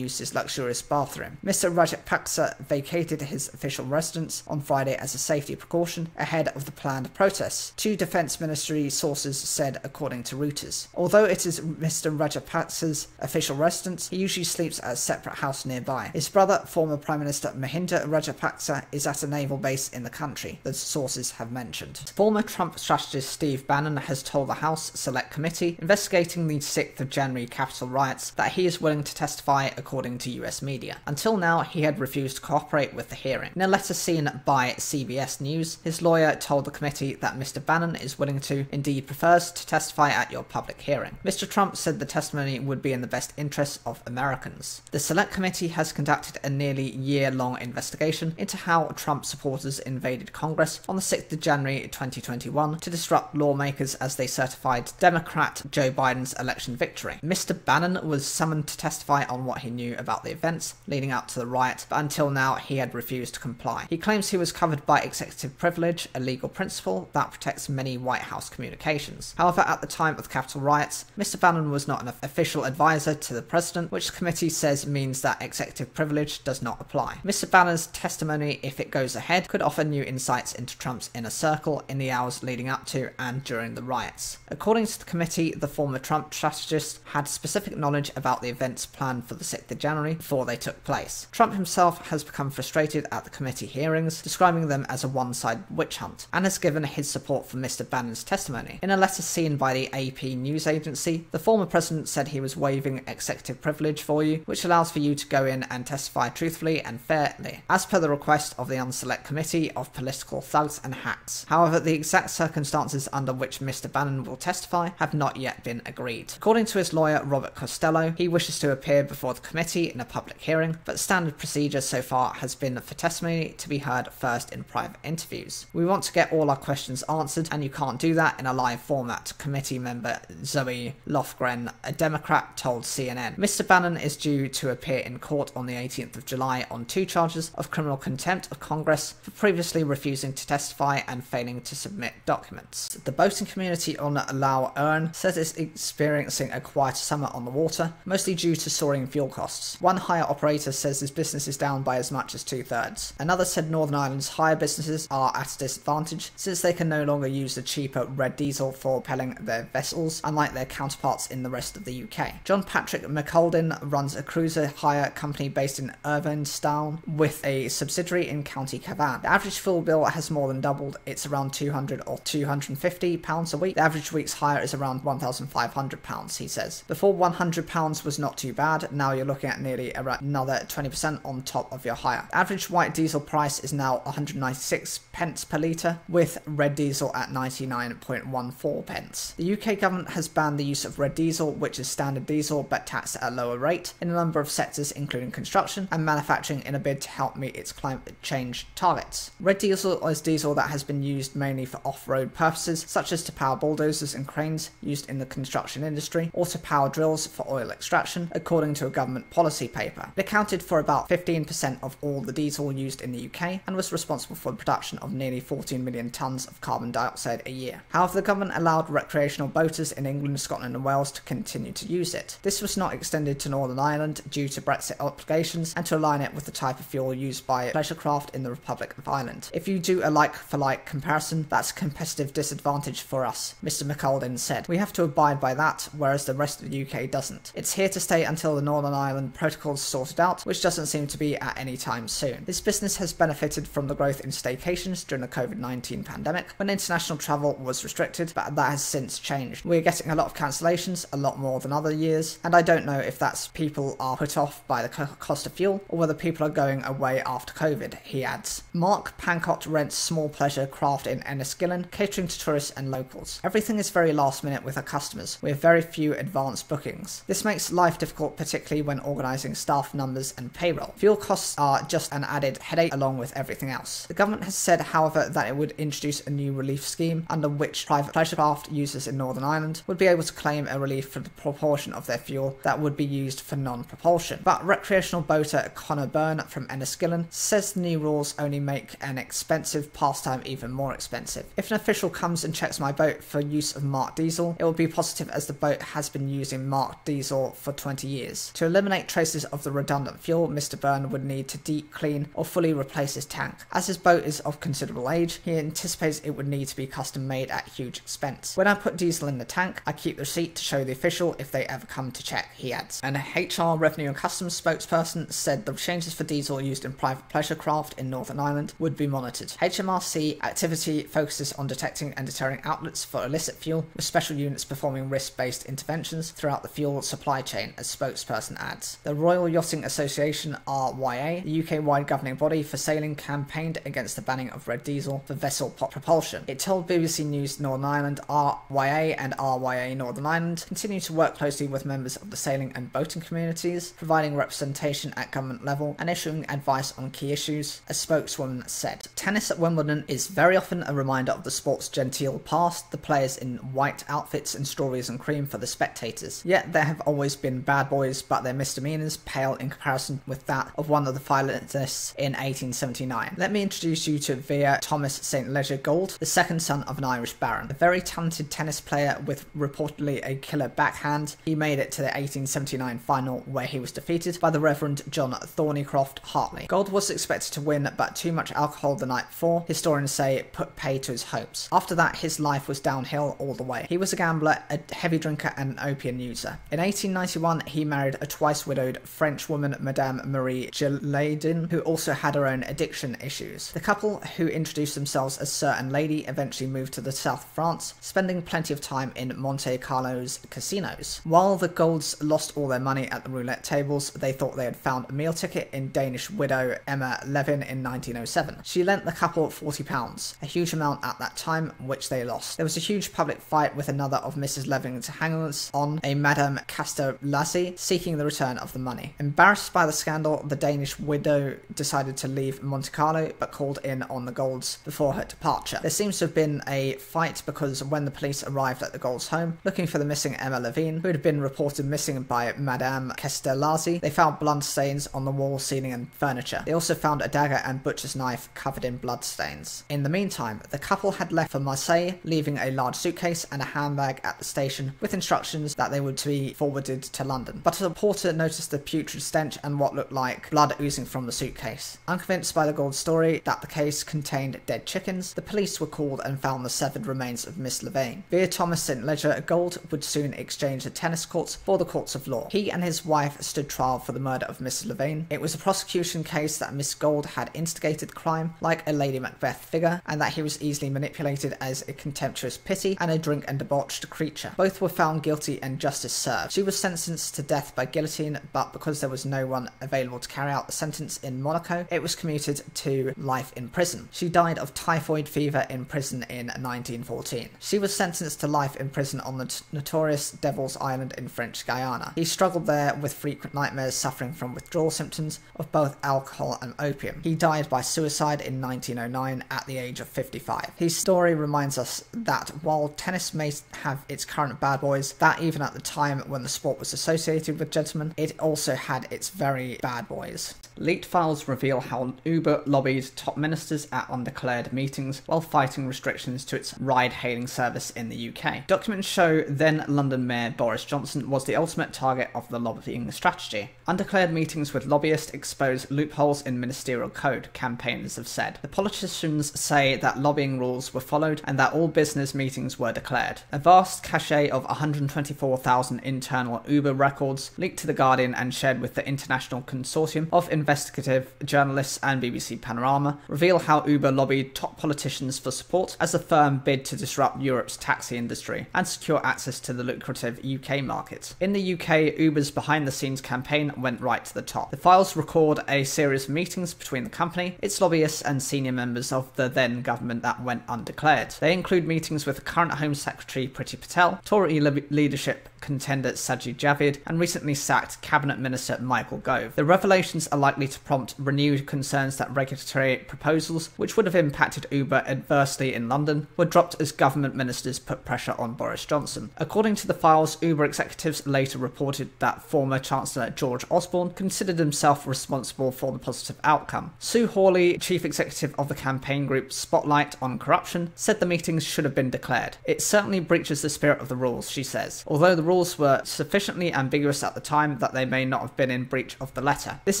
used his luxurious bathroom. Mr. Rajapaksa vacated his official residence on Friday as a safety precaution ahead of the planned protests, two defense ministry sources said, according to Reuters. Although it is Mr. Rajapaksa's official residence, he usually sleeps at a separate house nearby. His brother, former Prime Minister Mahinda Rajapaksa, is at a naval base in the country, the sources have mentioned. Former Trump strategist Steve Bannon has told the House Select Committee investigating the 6th of January Capitol riots that he is willing to testify, according to US media. Until now, he had refused to cooperate with the hearing. In a letter seen by CBS News, his lawyer told the committee that Mr. Bannon is willing to, indeed prefers to testify at your public hearing. Mr. Trump said the testimony would be in the best interests of Americans. The Select Committee has conducted a nearly year-long investigation into how Trump supporters invaded Congress on the 6th of January 2021 to disrupt lawmakers as they certified Democrat Joe Biden's election victory. Mr. Bannon was summoned to testify on what he knew about the events leading up to the riot, but until now he had refused to comply. He claims he was covered by executive privilege, a legal principle that protects many White House communications. However, at the time of the Capitol riots, Mr. Bannon was not an official advisor to the president, which the committee says means that executive privilege does not apply. Mr. Bannon's testimony, if it goes ahead, could offer new insights into Trump's inner circle in the hours leading up to and during the riots. According to the committee, the former Trump strategist had specific knowledge about the events planned for the 6th of January before they took place. Trump himself has become frustrated at the committee hearings, describing them as a one-sided witch hunt, and has given his support for Mr. Bannon's testimony. In a letter seen by the AP news agency, the former president said he was waiving executive privilege for you, which allows for you to go in and testify truthfully and fairly, as per the request of the Unselect Committee of Political Thugs and Hacks. However, the exact circumstances under which Mr. Bannon will testify have not yet been agreed. According to his lawyer Robert Costello, he wishes to appear before the committee in a public hearing, but standard procedure so far has been for testimony to be heard first in private interviews. We want to get all our questions answered, and you can't do that in a live format, committee member Zoe Lofgren, a Democrat, told CNN. Mr. Bannon is due to appear in court on the 18th of July on 2 charges of criminal contempt of Congress for previously refusing to testify and failing to submit documents. The boating community on Lough Erne says it's experiencing a quieter summer on the water, mostly due to soaring fuel costs. One hire operator says his business is down by as much as 2/3. Another said Northern Ireland's hire businesses are at a disadvantage since they can no longer use the cheaper red diesel for propelling their vessels, unlike their counterparts in the rest of the UK. John Patrick McColdin runs a cruiser hire company based in Irvinstown with a subsidiary in County Cavan. The average fuel bill has more than doubled. It's around £200 or £250 a week. The average week's hire is around £1,500, he says. Before £100 was not too bad, now you're looking at nearly another 20% on top of your hire. The average white diesel price is now 196 pence per litre, with red diesel at 99.14 pence. The UK government has banned the use of red diesel, which is standard diesel but taxed at a lower rate, in a number of sectors including construction and manufacturing in a bid to help meet its climate change targets. Red Red diesel is diesel that has been used mainly for off-road purposes, such as to power bulldozers and cranes used in the construction industry, or to power drills for oil extraction, according to a government policy paper. It accounted for about 15% of all the diesel used in the UK and was responsible for the production of nearly 14 million tonnes of carbon dioxide a year. However, the government allowed recreational boaters in England, Scotland and Wales to continue to use it. This was not extended to Northern Ireland due to Brexit obligations and to align it with the type of fuel used by pleasure craft in the Republic of Ireland. If you do a like-for-like comparison, that's a competitive disadvantage for us, Mr McAldin said. We have to abide by that, whereas the rest of the UK doesn't. It's here to stay until the Northern Ireland protocol's sorted out, which doesn't seem to be at any time soon. This business has benefited from the growth in staycations during the COVID-19 pandemic, when international travel was restricted, but that has since changed. We're getting a lot of cancellations, a lot more than other years, and I don't know if that's people are put off by the cost of fuel, or whether people are going away after COVID, he adds. Mark Pancott rents small pleasure craft in Enniskillen, catering to tourists and locals. Everything is very last minute with our customers. We have very few advanced bookings. This makes life difficult, particularly when organising staff numbers and payroll. Fuel costs are just an added headache along with everything else. The government has said, however, that it would introduce a new relief scheme under which private pleasure craft users in Northern Ireland would be able to claim a relief for the proportion of their fuel that would be used for non-propulsion. But recreational boater Conor Byrne from Enniskillen says the new rules only make an expensive pastime even more expensive. If an official comes and checks my boat for use of marked diesel, it will be positive as the boat has been using marked diesel for 20 years. To eliminate traces of the redundant fuel, Mr Byrne would need to deep clean or fully replace his tank. As his boat is of considerable age, he anticipates it would need to be custom made at huge expense. When I put diesel in the tank, I keep the receipt to show the official if they ever come to check, he adds. An HR Revenue and Customs spokesperson said the changes for diesel used in private pleasure craft in Northern Ireland would be monitored. HMRC activity focuses on detecting and deterring outlets for illicit fuel, with special units performing risk-based interventions throughout the fuel supply chain, as spokesperson adds. The Royal Yachting Association, RYA, the UK-wide governing body for sailing, campaigned against the banning of red diesel for vessel propulsion. It told BBC News Northern Ireland, RYA and RYA Northern Ireland continue to work closely with members of the sailing and boating communities, providing representation at government level and issuing advice on key issues, a spokeswoman said. Tennis at Wimbledon is very often a reminder of the sport's genteel past, the players in white outfits and strawberries and cream for the spectators. Yet there have always been bad boys, but their misdemeanours pale in comparison with that of one of the finalists in 1879. Let me introduce you to Vere Thomas St Leger Gould, the second son of an Irish baron. A very talented tennis player with reportedly a killer backhand, he made it to the 1879 final where he was defeated by the Reverend John Thornycroft Hartley. Gould was expected to win, but too much alcohol the night before, historians say, put pay to his hopes. After that, his life was downhill all the way. He was a gambler, a heavy drinker and an opium user. In 1891, he married a twice widowed French woman, Madame Marie Gelaudin, who also had her own addiction issues. The couple, who introduced themselves as Sir and Lady, eventually moved to the south of France, spending plenty of time in Monte Carlo's casinos. While the Goulds lost all their money at the roulette tables, they thought they had found a meal ticket in Danish widow Emma Levin in 1907. She lent the couple £40, a huge amount at that time, which they lost. There was a huge public fight with another of Mrs. Levin's hangers on, a Madame Castellazzi, seeking the return of the money. Embarrassed by the scandal, the Danish widow decided to leave Monte Carlo, but called in on the Goulds before her departure. There seems to have been a fight because when the police arrived at the Goulds' home, looking for the missing Emma Levine, who had been reported missing by Madame Castellazzi, they found blood stains on the wall, ceiling and furniture. They also found a dagger and butcher's knife covered in blood stains. In the meantime, the couple had left for Marseille, leaving a large suitcase and a handbag at the station with instructions that they would be forwarded to London. But a porter noticed the putrid stench and what looked like blood oozing from the suitcase. Unconvinced by the Gould story that the case contained dead chickens, the police were called and found the severed remains of Miss Levane. Vere Thomas St Leger Gould would soon exchange the tennis courts for the courts of law. He and his wife stood trial for the murder of Miss Levane. It was a prosecution case that Miss Gould had instigated the crime like a Lady Macbeth figure, and that he was easily manipulated as a contemptuous pity and a drink and debauched creature. Both were found guilty and justice served. She was sentenced to death by guillotine, but because there was no one available to carry out the sentence in Monaco, it was commuted to life in prison. She died of typhoid fever in prison in 1914. She was sentenced to life in prison on the notorious Devil's Island in French Guiana. He struggled there with frequent nightmares, suffering from withdrawal symptoms of both alcohol and opium. He died by suicide in 1909 at the age of 55. His story reminds us that while tennis may have its current bad boys, that even at the time when the sport was associated with gentlemen, it also had its very bad boys. Leaked files reveal how Uber lobbied top ministers at undeclared meetings while fighting restrictions to its ride-hailing service in the UK. Documents show then London Mayor Boris Johnson was the ultimate target of the lobbying strategy. Undeclared meetings with lobbyists expose loopholes in ministerial code, campaigners have said. The politicians say that lobbying rules were followed and that all business meetings were declared. A vast cache of 124,000 internal Uber records leaked to The Guardian and shared with the International Consortium of Investigative Journalists and BBC Panorama reveal how Uber lobbied top politicians for support as the firm bid to disrupt Europe's taxi industry and secure access to the lucrative UK market. In the UK, Uber's behind-the-scenes campaign went right to the top. The files record a series of meetings between the company, its lobbyists and senior members of the then government that went undeclared. They include meetings with current Home Secretary Priti Patel, Tory leadership contender Sajid Javid, and recently sacked Cabinet Minister Michael Gove. The revelations are likely to prompt renewed concerns that regulatory proposals, which would have impacted Uber adversely in London, were dropped as government ministers put pressure on Boris Johnson. According to the files, Uber executives later reported that former Chancellor George Osborne considered himself responsible for the positive outcome. Sue Hawley, chief executive of the campaign group Spotlight on Corruption, said the meetings should have been declared. It certainly breaches the spirit of the rules, she says, although the rules were sufficiently ambiguous at the time that they may not have been in breach of the letter. This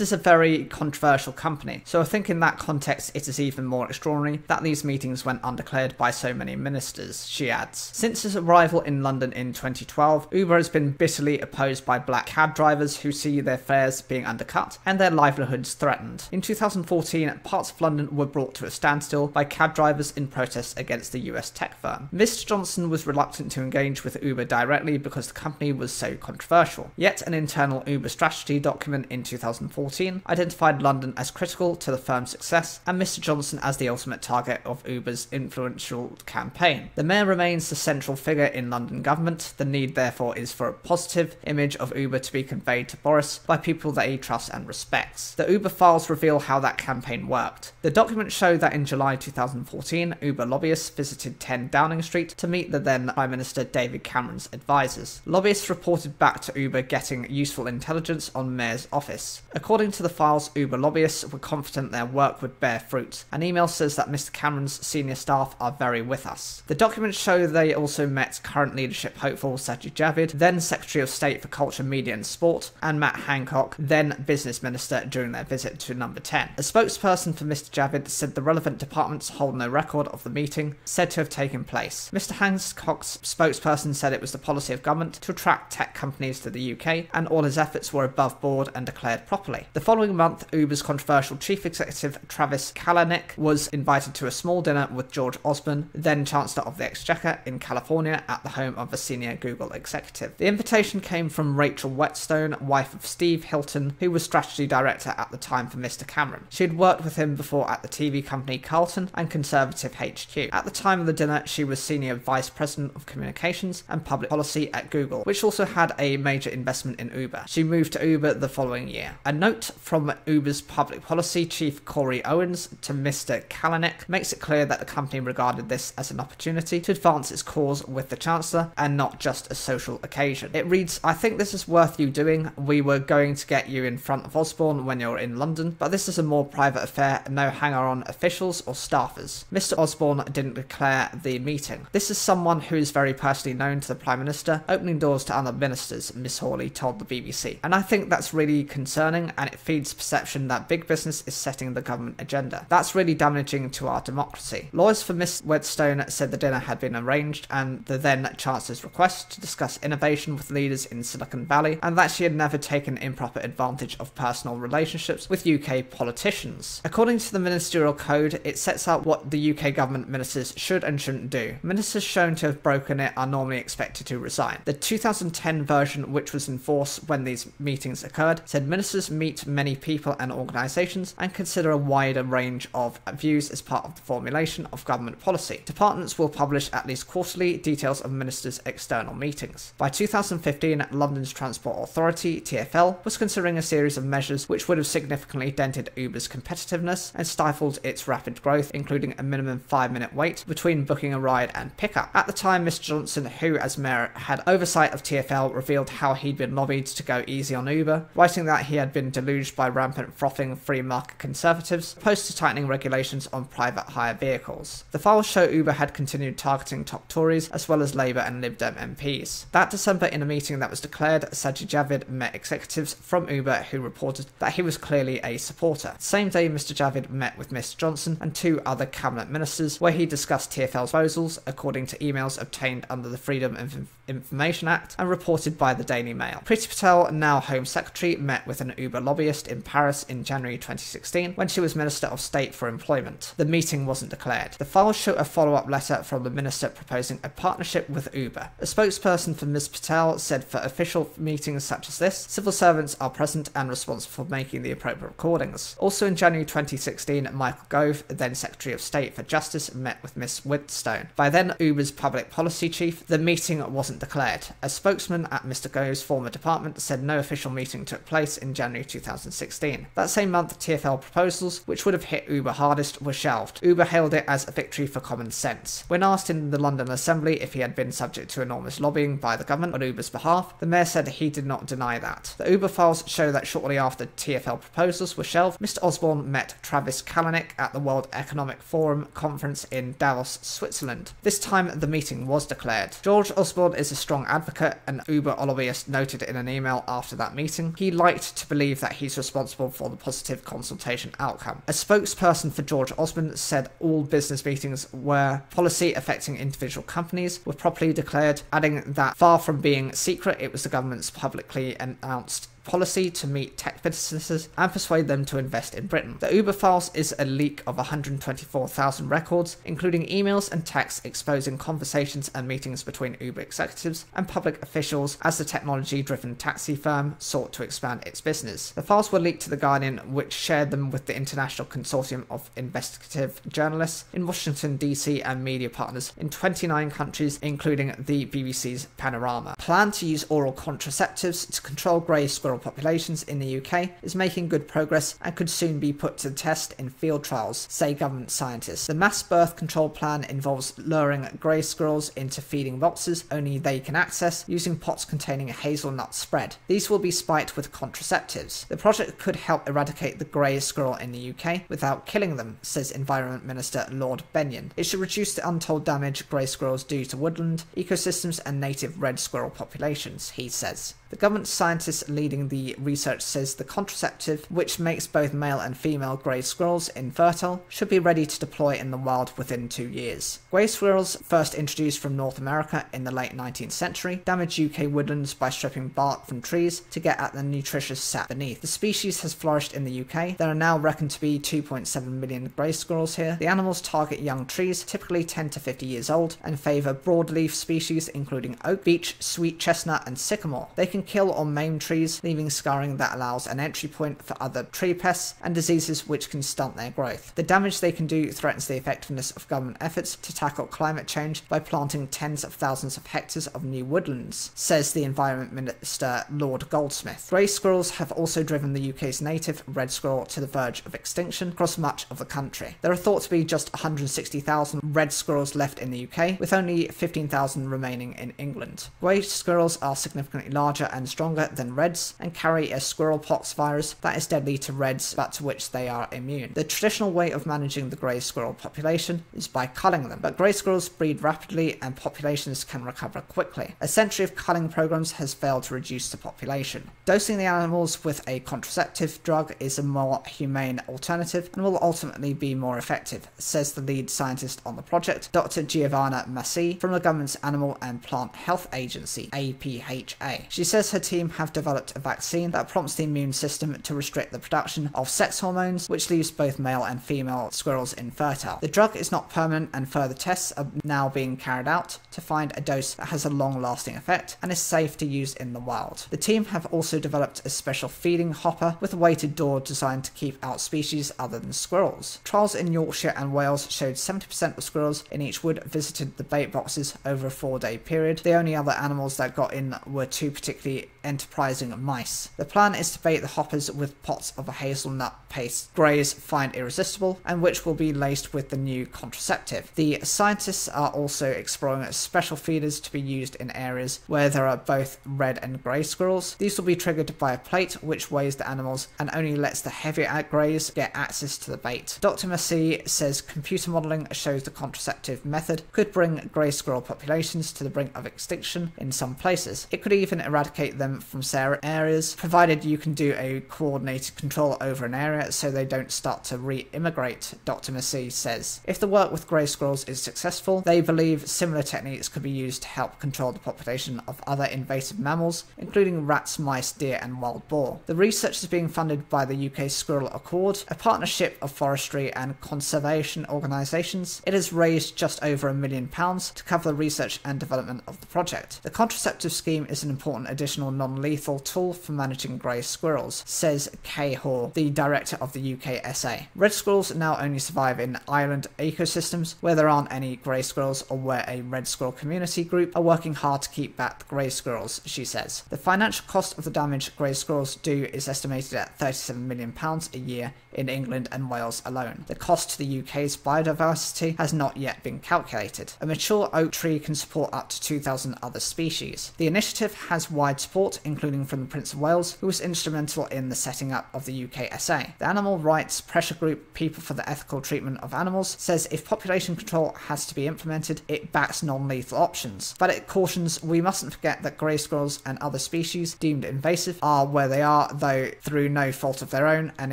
is a very controversial company, so I think in that context it is even more extraordinary that these meetings went undeclared by so many ministers, she adds. Since its arrival in London in 2012, Uber has been bitterly opposed by black cab drivers who see their fares being undercut and their livelihoods threatened. In 2014, parts of London were brought to a standstill by cab drivers in protest against the US tech firm. Mr. Johnson was reluctant to engage with Uber directly because the company was so controversial. Yet an internal Uber strategy document in 2014 identified London as critical to the firm's success and Mr. Johnson as the ultimate target of Uber's influential campaign. The mayor remains the central figure in London government. The need therefore is for a positive image of Uber to be conveyed to Boris by people that he trusts and respects. The Uber files reveal how that campaign worked. The documents show that in July 2014, Uber lobbyists visited 10 Downing Street to meet the then Prime Minister David Cameron's advisors. Lobbyists reported back to Uber getting useful intelligence on Mayor's office. According to the files, Uber lobbyists were confident their work would bear fruit. An email says that Mr. Cameron's senior staff are very with us. The documents show they also met current leadership hopeful Sajid Javid, then Secretary of State for Culture, Media and Sport, and Matt Hancock, then Business Minister, during their visit to Number 10. A spokesperson for Mr. Javid said the relevant departments hold no record of the meeting said to have taken place. Mr. Hancock's spokesperson said it was the policy of government to attract tech companies to the UK, and all his efforts were above board and declared properly. The following month, Uber's controversial chief executive Travis Kalanick was invited to a small dinner with George Osborne, then Chancellor of the Exchequer, in California at the home of a senior Google executive. The invitation came from Rachel Whetstone, wife of Steve Hilton, who was strategy director at the time for Mr. Cameron. She had worked with him before at the TV company Carlton and Conservative HQ. At the time of the dinner, she was senior vice president of communications and public policy at Google, which also had a major investment in Uber. She moved to Uber the following year. A note from Uber's public policy chief Corey Owens to Mr. Kalanick makes it clear that the company regarded this as an opportunity to advance its cause with the Chancellor and not just a social occasion. It reads, "I think this is worth you doing. We were going to get you in front of Osborne when you're in London, but this is a more private affair, no hanger-on officials or staffers." Mr. Osborne didn't declare the meeting. "This is someone who is very personally known to the Prime Minister, opening doors to other ministers," Miss Hawley told the BBC. And I think that's really concerning, and it feeds perception that big business is setting the government agenda. That's really damaging to our democracy. Lawyers for Miss Whetstone said the dinner had been arranged and the then Chancellor's request to discuss innovation with leaders in Silicon Valley, and that she had never taken improper advantage of personal relationships with UK politicians. According to the ministerial code, it sets out what the UK government ministers should and shouldn't do. Ministers shown to have broken it are normally expected to resign. The 2010 version, which was in force when these meetings occurred, said ministers meet many people and organisations and consider a wider range of views as part of the formulation of government policy. Departments will publish at least quarterly details of ministers' external meetings. By 2015, London's Transport Authority, TfL, was considering a series of measures which would have significantly dented Uber's competitiveness and stifled its rapid growth, including a minimum 5-minute wait between booking a ride and pickup. At the time, Mr Johnson, who as mayor had oversight of TfL, revealed how he'd been lobbied to go easy on Uber, writing that he had been deluged by rampant frothing free market conservatives opposed to tightening regulations on private hire vehicles. The files show Uber had continued targeting top Tories as well as Labour and Lib Dem MPs. That December, in a meeting that was declared, Sajid Javid met executives from Uber who reported that he was clearly a supporter. Same day, Mr Javid met with Mr Johnson and 2 other cabinet ministers, where he discussed TfL's proposals, according to emails obtained under the Freedom of Information Act and reported by the Daily Mail. Priti Patel, now Home Secretary, met with an Uber lobbyist in Paris in January 2016 when she was Minister of State for Employment. The meeting wasn't declared. The files show a follow-up letter from the minister proposing a partnership with Uber. A spokesperson for Ms Patel said for official meetings such as this, civil servants are present and responsible for making the appropriate recordings. Also in January 2016, Michael Gove, then Secretary of State for Justice, met with Ms Whitstone. By then, Uber's public policy chief. The meeting wasn't declared. A spokesman at Mr Gove's former department said no official meeting took place in January 2016. That same month, TfL proposals, which would have hit Uber hardest, were shelved. Uber hailed it as a victory for common sense. When asked in the London Assembly if he had been subject to enormous lobbying by the government on Uber's behalf, the mayor said he did not deny that. The Uber files show that shortly after TfL proposals were shelved, Mr Osborne met Travis Kalanick at the World Economic Forum conference in Davos, Switzerland. This time, the meeting was declared. George Osborne is a strong advocate, an Uber lobbyist noted in an email after that meeting. He liked to believe that he's responsible for the positive consultation outcome. A spokesperson for George Osborne said all business meetings where policy affecting individual companies were properly declared, adding that far from being secret, it was the government's publicly announced policy to meet tech businesses and persuade them to invest in Britain. The Uber files is a leak of 124,000 records, including emails and texts exposing conversations and meetings between Uber executives and public officials as the technology-driven taxi firm sought to expand its business. The files were leaked to The Guardian, which shared them with the International Consortium of Investigative Journalists in Washington, D.C. and media partners in 29 countries, including the BBC's Panorama. Plan to use oral contraceptives to control grey squirrel populations in the UK is making good progress and could soon be put to the test in field trials, say government scientists. The mass birth control plan involves luring grey squirrels into feeding boxes only they can access using pots containing a hazelnut spread. These will be spiked with contraceptives. The project could help eradicate the grey squirrel in the UK without killing them, says Environment Minister Lord Benyon. It should reduce the untold damage grey squirrels do to woodland, ecosystems and native red squirrel populations, he says. The government scientist leading the research says the contraceptive, which makes both male and female grey squirrels infertile, should be ready to deploy in the wild within 2 years. Grey squirrels, first introduced from North America in the late 19th century, damage UK woodlands by stripping bark from trees to get at the nutritious sap beneath. The species has flourished in the UK. There are now reckoned to be 2.7 million grey squirrels here. The animals target young trees, typically 10 to 50 years old, and favour broadleaf species including oak, beech, sweet chestnut and sycamore. They can kill or maim trees, leaving scarring that allows an entry point for other tree pests and diseases which can stunt their growth. The damage they can do threatens the effectiveness of government efforts to tackle climate change by planting tens of thousands of hectares of new woodlands, says the Environment Minister Lord Goldsmith. Grey squirrels have also driven the UK's native red squirrel to the verge of extinction across much of the country. There are thought to be just 160,000 red squirrels left in the UK, with only 15,000 remaining in England. Grey squirrels are significantly larger and stronger than reds and carry a squirrelpox virus that is deadly to reds but to which they are immune. The traditional way of managing the grey squirrel population is by culling them, but grey squirrels breed rapidly and populations can recover quickly. A century of culling programs has failed to reduce the population. Dosing the animals with a contraceptive drug is a more humane alternative and will ultimately be more effective, says the lead scientist on the project, Dr. Giovanna Massi from the government's Animal and Plant Health Agency, APHA. She says her team have developed a vaccine that prompts the immune system to restrict the production of sex hormones, which leaves both male and female squirrels infertile. The drug is not permanent, and further tests are now being carried out to find a dose that has a long-lasting effect and is safe to use in the wild. The team have also developed a special feeding hopper with a weighted door designed to keep out species other than squirrels. Trials in Yorkshire and Wales showed 70% of squirrels in each wood visited the bait boxes over a 4-day period. The only other animals that got in were 2 particularly enterprising mice. The plan is to bait the hoppers with pots of a hazelnut paste Greys find irresistible, and which will be laced with the new contraceptive. The scientists are also exploring special feeders to be used in areas where there are both red and grey squirrels. These will be triggered by a plate which weighs the animals and only lets the heavier greys get access to the bait. Dr. Massey says computer modelling shows the contraceptive method could bring grey squirrel populations to the brink of extinction in some places. It could even eradicate them from certain areas, provided you can do a coordinated control over an area so they don't start to re-immigrate, Dr. Massey says. If the work with grey squirrels is successful, they believe similar techniques could be used to help control the population of other invasive mammals, including rats, mice, deer and wild boar. The research is being funded by the UK Squirrel Accord, a partnership of forestry and conservation organisations. It has raised just over £1 million to cover the research and development of the project. The contraceptive scheme is an important additional non-lethal tool for managing grey squirrels, says Kay Hoare, the director of the UKSA. Red squirrels now only survive in island ecosystems where there aren't any grey squirrels, or where a red squirrel community group are working hard to keep back the grey squirrels, she says. The financial cost of the damage grey squirrels do is estimated at £37 million a year in England and Wales alone. The cost to the UK's biodiversity has not yet been calculated. A mature oak tree can support up to 2,000 other species. The initiative has wide support, including from the Prince of Wales, who was instrumental in the setting up of the UKSA. The animal rights pressure group People for the Ethical Treatment of Animals says if population control has to be implemented, it backs non-lethal options. But it cautions we mustn't forget that grey squirrels and other species deemed invasive are where they are, though through no fault of their own and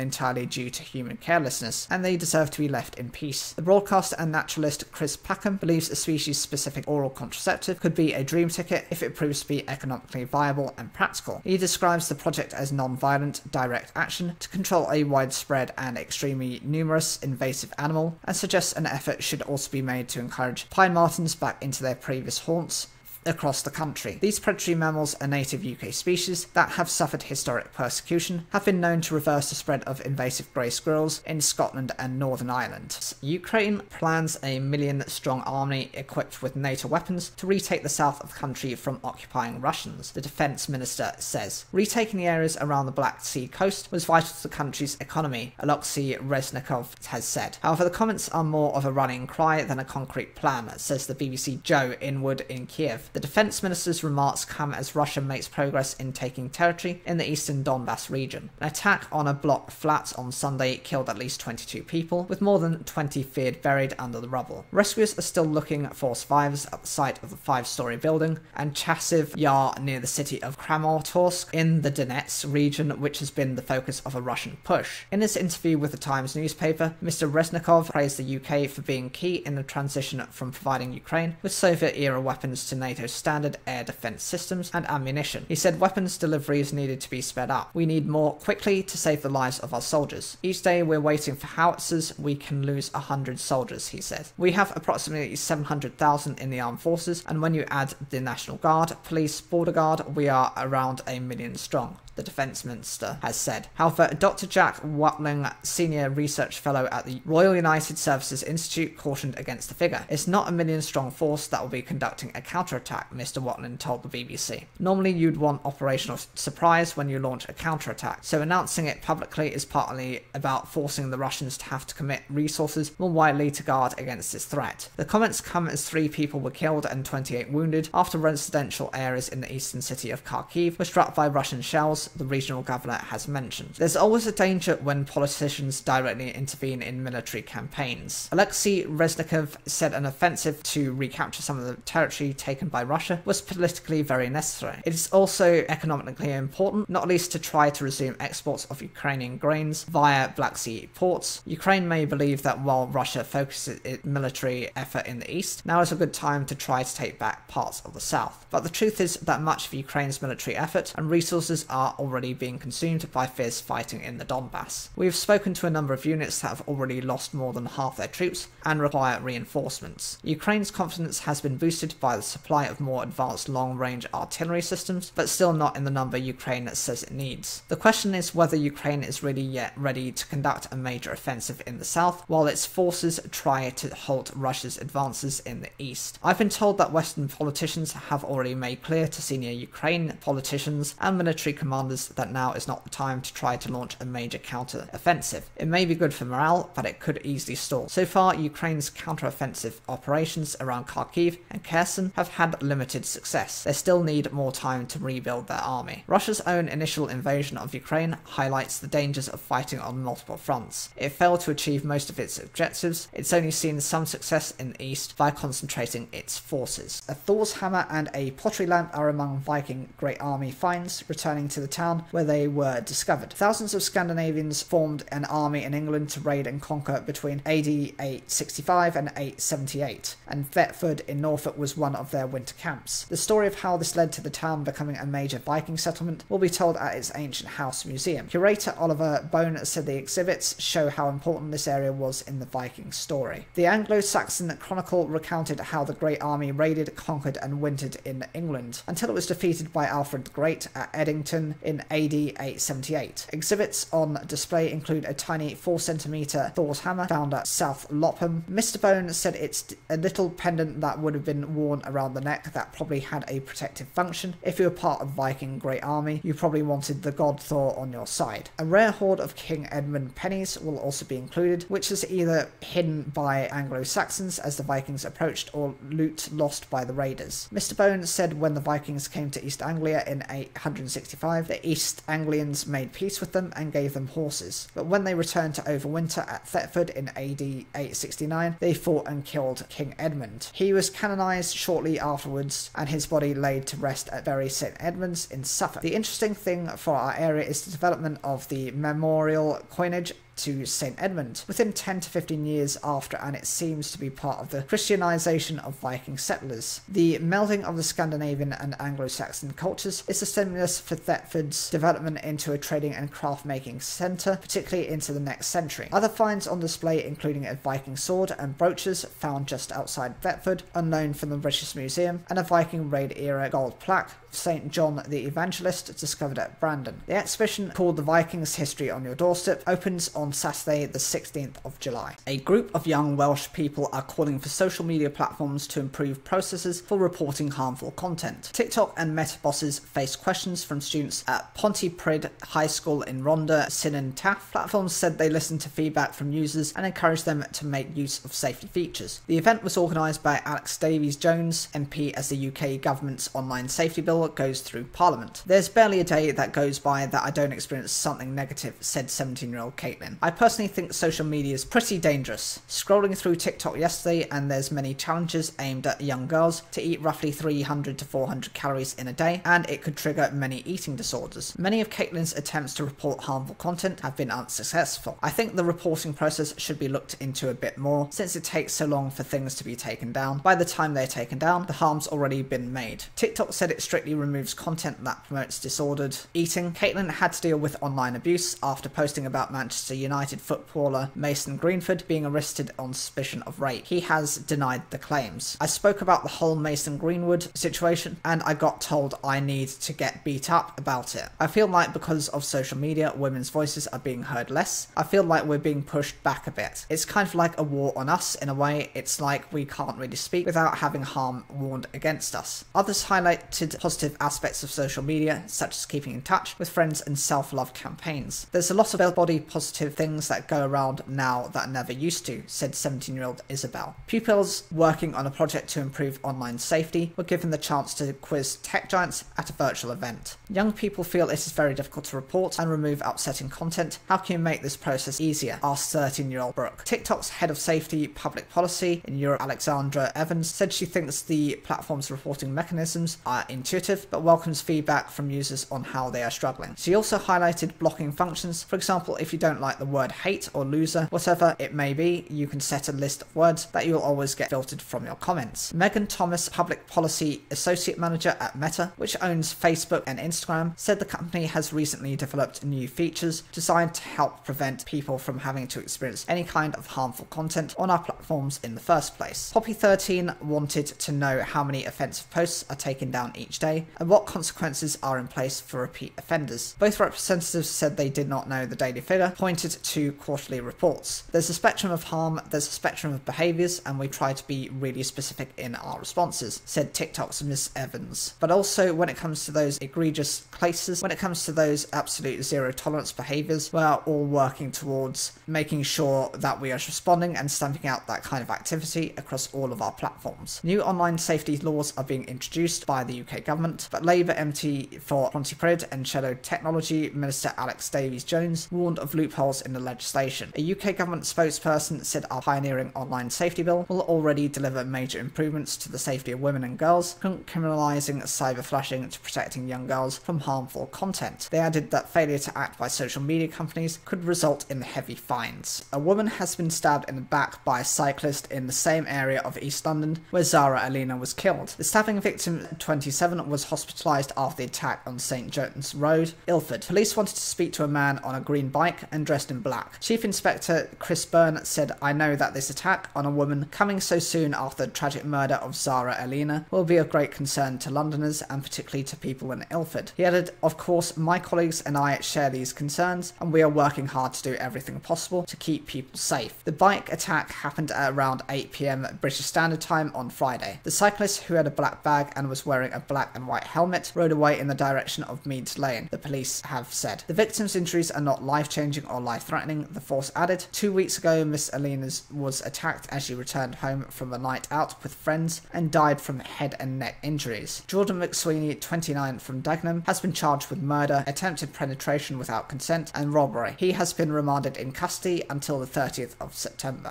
entirely due to human carelessness, and they deserve to be left in peace. The broadcaster and naturalist Chris Packham believes a species-specific oral contraceptive could be a dream ticket if it proves to be economically viable and practical. He describes the project as non-violent, direct action to control a widespread and extremely numerous invasive animal, and suggests an effort should also be made to encourage pine martens back into their previous haunts across the country. These predatory mammals are native UK species that have suffered historic persecution, have been known to reverse the spread of invasive grey squirrels in Scotland and Northern Ireland. Ukraine plans a 1 million-strong army equipped with NATO weapons to retake the south of the country from occupying Russians, the defence minister says. Retaking the areas around the Black Sea coast was vital to the country's economy, Alexei Reznikov has said. However, the comments are more of a rallying cry than a concrete plan, says the BBC Joe Inwood in Kiev. The defence minister's remarks come as Russia makes progress in taking territory in the eastern Donbass region. An attack on a block of flats on Sunday killed at least 22 people, with more than 20 feared buried under the rubble. Rescuers are still looking for survivors at the site of the 5-storey building and Chasiv Yar near the city of Kramatorsk in the Donetsk region, which has been the focus of a Russian push. In his interview with the Times newspaper, Mr. Reznikov praised the UK for being key in the transition from providing Ukraine with Soviet-era weapons to NATO standard air defense systems and ammunition. He said weapons deliveries needed to be sped up. We need more quickly to save the lives of our soldiers. Each day we're waiting for howitzers, we can lose 100 soldiers, he said. We have approximately 700,000 in the armed forces, and when you add the National Guard, police, border guard, we are around 1 million strong, the defence minister has said. However, Dr. Jack Watling, senior research fellow at the Royal United Services Institute, cautioned against the figure. It's not 1 million-strong force that will be conducting a counterattack, Mr. Watling told the BBC. Normally you'd want operational surprise when you launch a counterattack, so announcing it publicly is partly about forcing the Russians to have to commit resources more widely to guard against this threat. The comments come as 3 people were killed and 28 wounded after residential areas in the eastern city of Kharkiv were struck by Russian shells, the regional governor has mentioned. There's always a danger when politicians directly intervene in military campaigns. Alexei Reznikov said an offensive to recapture some of the territory taken by Russia was politically very necessary. It is also economically important, not least to try to resume exports of Ukrainian grains via Black Sea ports. Ukraine may believe that while Russia focuses its military effort in the east, now is a good time to try to take back parts of the south. But the truth is that much of Ukraine's military effort and resources are are already being consumed by fierce fighting in the Donbass. We've spoken to a number of units that have already lost more than half their troops and require reinforcements. Ukraine's confidence has been boosted by the supply of more advanced long-range artillery systems, but still not in the number Ukraine says it needs. The question is whether Ukraine is really yet ready to conduct a major offensive in the south, while its forces try to halt Russia's advances in the east. I've been told that Western politicians have already made clear to senior Ukraine politicians and military commanders that now is not the time to try to launch a major counter-offensive. It may be good for morale, but it could easily stall. So far, Ukraine's counter-offensive operations around Kharkiv and Kherson have had limited success. They still need more time to rebuild their army. Russia's own initial invasion of Ukraine highlights the dangers of fighting on multiple fronts. It failed to achieve most of its objectives. It's only seen some success in the east by concentrating its forces. A Thor's hammer and a pottery lamp are among Viking Great Army finds returning to the town where they were discovered. Thousands of Scandinavians formed an army in England to raid and conquer between AD 865 and 878, and Thetford in Norfolk was one of their winter camps. The story of how this led to the town becoming a major Viking settlement will be told at its Ancient House Museum. Curator Oliver Bone said the exhibits show how important this area was in the Viking story. The Anglo-Saxon Chronicle recounted how the Great Army raided, conquered and wintered in England until it was defeated by Alfred the Great at Eddington in AD 878. Exhibits on display include a tiny 4cm Thor's hammer found at South Lopham. Mr. Bone said it's a little pendant that would have been worn around the neck that probably had a protective function. If you were part of Viking Great Army, you probably wanted the god Thor on your side. A rare hoard of King Edmund pennies will also be included, which is either hidden by Anglo-Saxons as the Vikings approached or loot lost by the raiders. Mr. Bone said when the Vikings came to East Anglia in 865, the East Anglians made peace with them and gave them horses, but when they returned to overwinter at Thetford in AD 869, they fought and killed King Edmund. He was canonised shortly afterwards and his body laid to rest at Bury St Edmunds in Suffolk. The interesting thing for our area is the development of the memorial coinage to St Edmund within 10 to 15 years after, and it seems to be part of the Christianization of Viking settlers. The melding of the Scandinavian and Anglo-Saxon cultures is a stimulus for Thetford's development into a trading and craft-making centre, particularly into the next century. Other finds on display including a Viking sword and brooches found just outside Thetford, unknown from the British Museum, and a Viking raid-era gold plaque of St John the Evangelist discovered at Brandon. The exhibition, called The Vikings History on Your Doorstep, opens on Saturday the 16th of July. A group of young Welsh people are calling for social media platforms to improve processes for reporting harmful content. TikTok and Meta bosses face questions from students at Pontypridd High School in Rhondda, Cynon Taf. Platforms said they listened to feedback from users and encouraged them to make use of safety features. The event was organised by Alex Davies-Jones, MP, as the UK government's online safety bill goes through Parliament. There's barely a day that goes by that I don't experience something negative, said 17-year-old Caitlin. I personally think social media is pretty dangerous. Scrolling through TikTok yesterday and there's many challenges aimed at young girls to eat roughly 300 to 400 calories in a day, and it could trigger many eating disorders. Many of Caitlin's attempts to report harmful content have been unsuccessful. I think the reporting process should be looked into a bit more, since it takes so long for things to be taken down. By the time they're taken down, the harm's already been made. TikTok said it strictly removes content that promotes disordered eating. Caitlin had to deal with online abuse after posting about Manchester United footballer Mason Greenwood being arrested on suspicion of rape. He has denied the claims. I spoke about the whole Mason Greenwood situation and I got told I need to get beat up about it. I feel like because of social media, women's voices are being heard less. I feel like we're being pushed back a bit. It's kind of like a war on us in a way. It's like we can't really speak without having harm warned against us. Others highlighted positive aspects of social media, such as keeping in touch with friends and self-love campaigns. There's a lot of body positive things that go around now that never used to, said 17-year-old Isabel. Pupils working on a project to improve online safety were given the chance to quiz tech giants at a virtual event. Young people feel it is very difficult to report and remove upsetting content. How can you make this process easier? Asked 13-year-old Brooke. TikTok's head of safety public policy in Europe, Alexandra Evans, said she thinks the platform's reporting mechanisms are intuitive positive, but welcomes feedback from users on how they are struggling. She also highlighted blocking functions. For example, if you don't like the word hate or loser, whatever it may be, you can set a list of words that you'll always get filtered from your comments. Megan Thomas, Public Policy Associate Manager at Meta, which owns Facebook and Instagram, said the company has recently developed new features designed to help prevent people from having to experience any kind of harmful content on our platforms in the first place. Poppy13 wanted to know how many offensive posts are taken down each day and what consequences are in place for repeat offenders. Both representatives said they did not know the daily figure, pointed to quarterly reports. There's a spectrum of harm, there's a spectrum of behaviours, and we try to be really specific in our responses, said TikTok's Miss Evans. But also when it comes to those egregious cases, when it comes to those absolute zero tolerance behaviours, we're all working towards making sure that we are responding and stamping out that kind of activity across all of our platforms. New online safety laws are being introduced by the UK government, but Labour MT for Pontypridd and Shadow Technology Minister Alex Davies-Jones warned of loopholes in the legislation. A UK government spokesperson said our pioneering online safety bill will already deliver major improvements to the safety of women and girls, from criminalising cyber flashing to protecting young girls from harmful content. They added that failure to act by social media companies could result in heavy fines. A woman has been stabbed in the back by a cyclist in the same area of East London where Zara Alina was killed. The stabbing victim, 27, was hospitalised after the attack on St John's Road, Ilford. Police wanted to speak to a man on a green bike and dressed in black. Chief Inspector Chris Byrne said, "I know that this attack on a woman coming so soon after the tragic murder of Zara Alina will be of great concern to Londoners and particularly to people in Ilford." He added, "Of course, my colleagues and I share these concerns and we are working hard to do everything possible to keep people safe." The bike attack happened at around 8 PM British Standard Time on Friday. The cyclist, who had a black bag and was wearing a black and white helmet, rode away in the direction of Meads Lane, the police have said. The victim's injuries are not life-changing or life-threatening, the force added. 2 weeks ago, Miss Alina was attacked as she returned home from a night out with friends and died from head and neck injuries. Jordan McSweeney, 29, from Dagenham, has been charged with murder, attempted penetration without consent, and robbery. He has been remanded in custody until the 30th of September.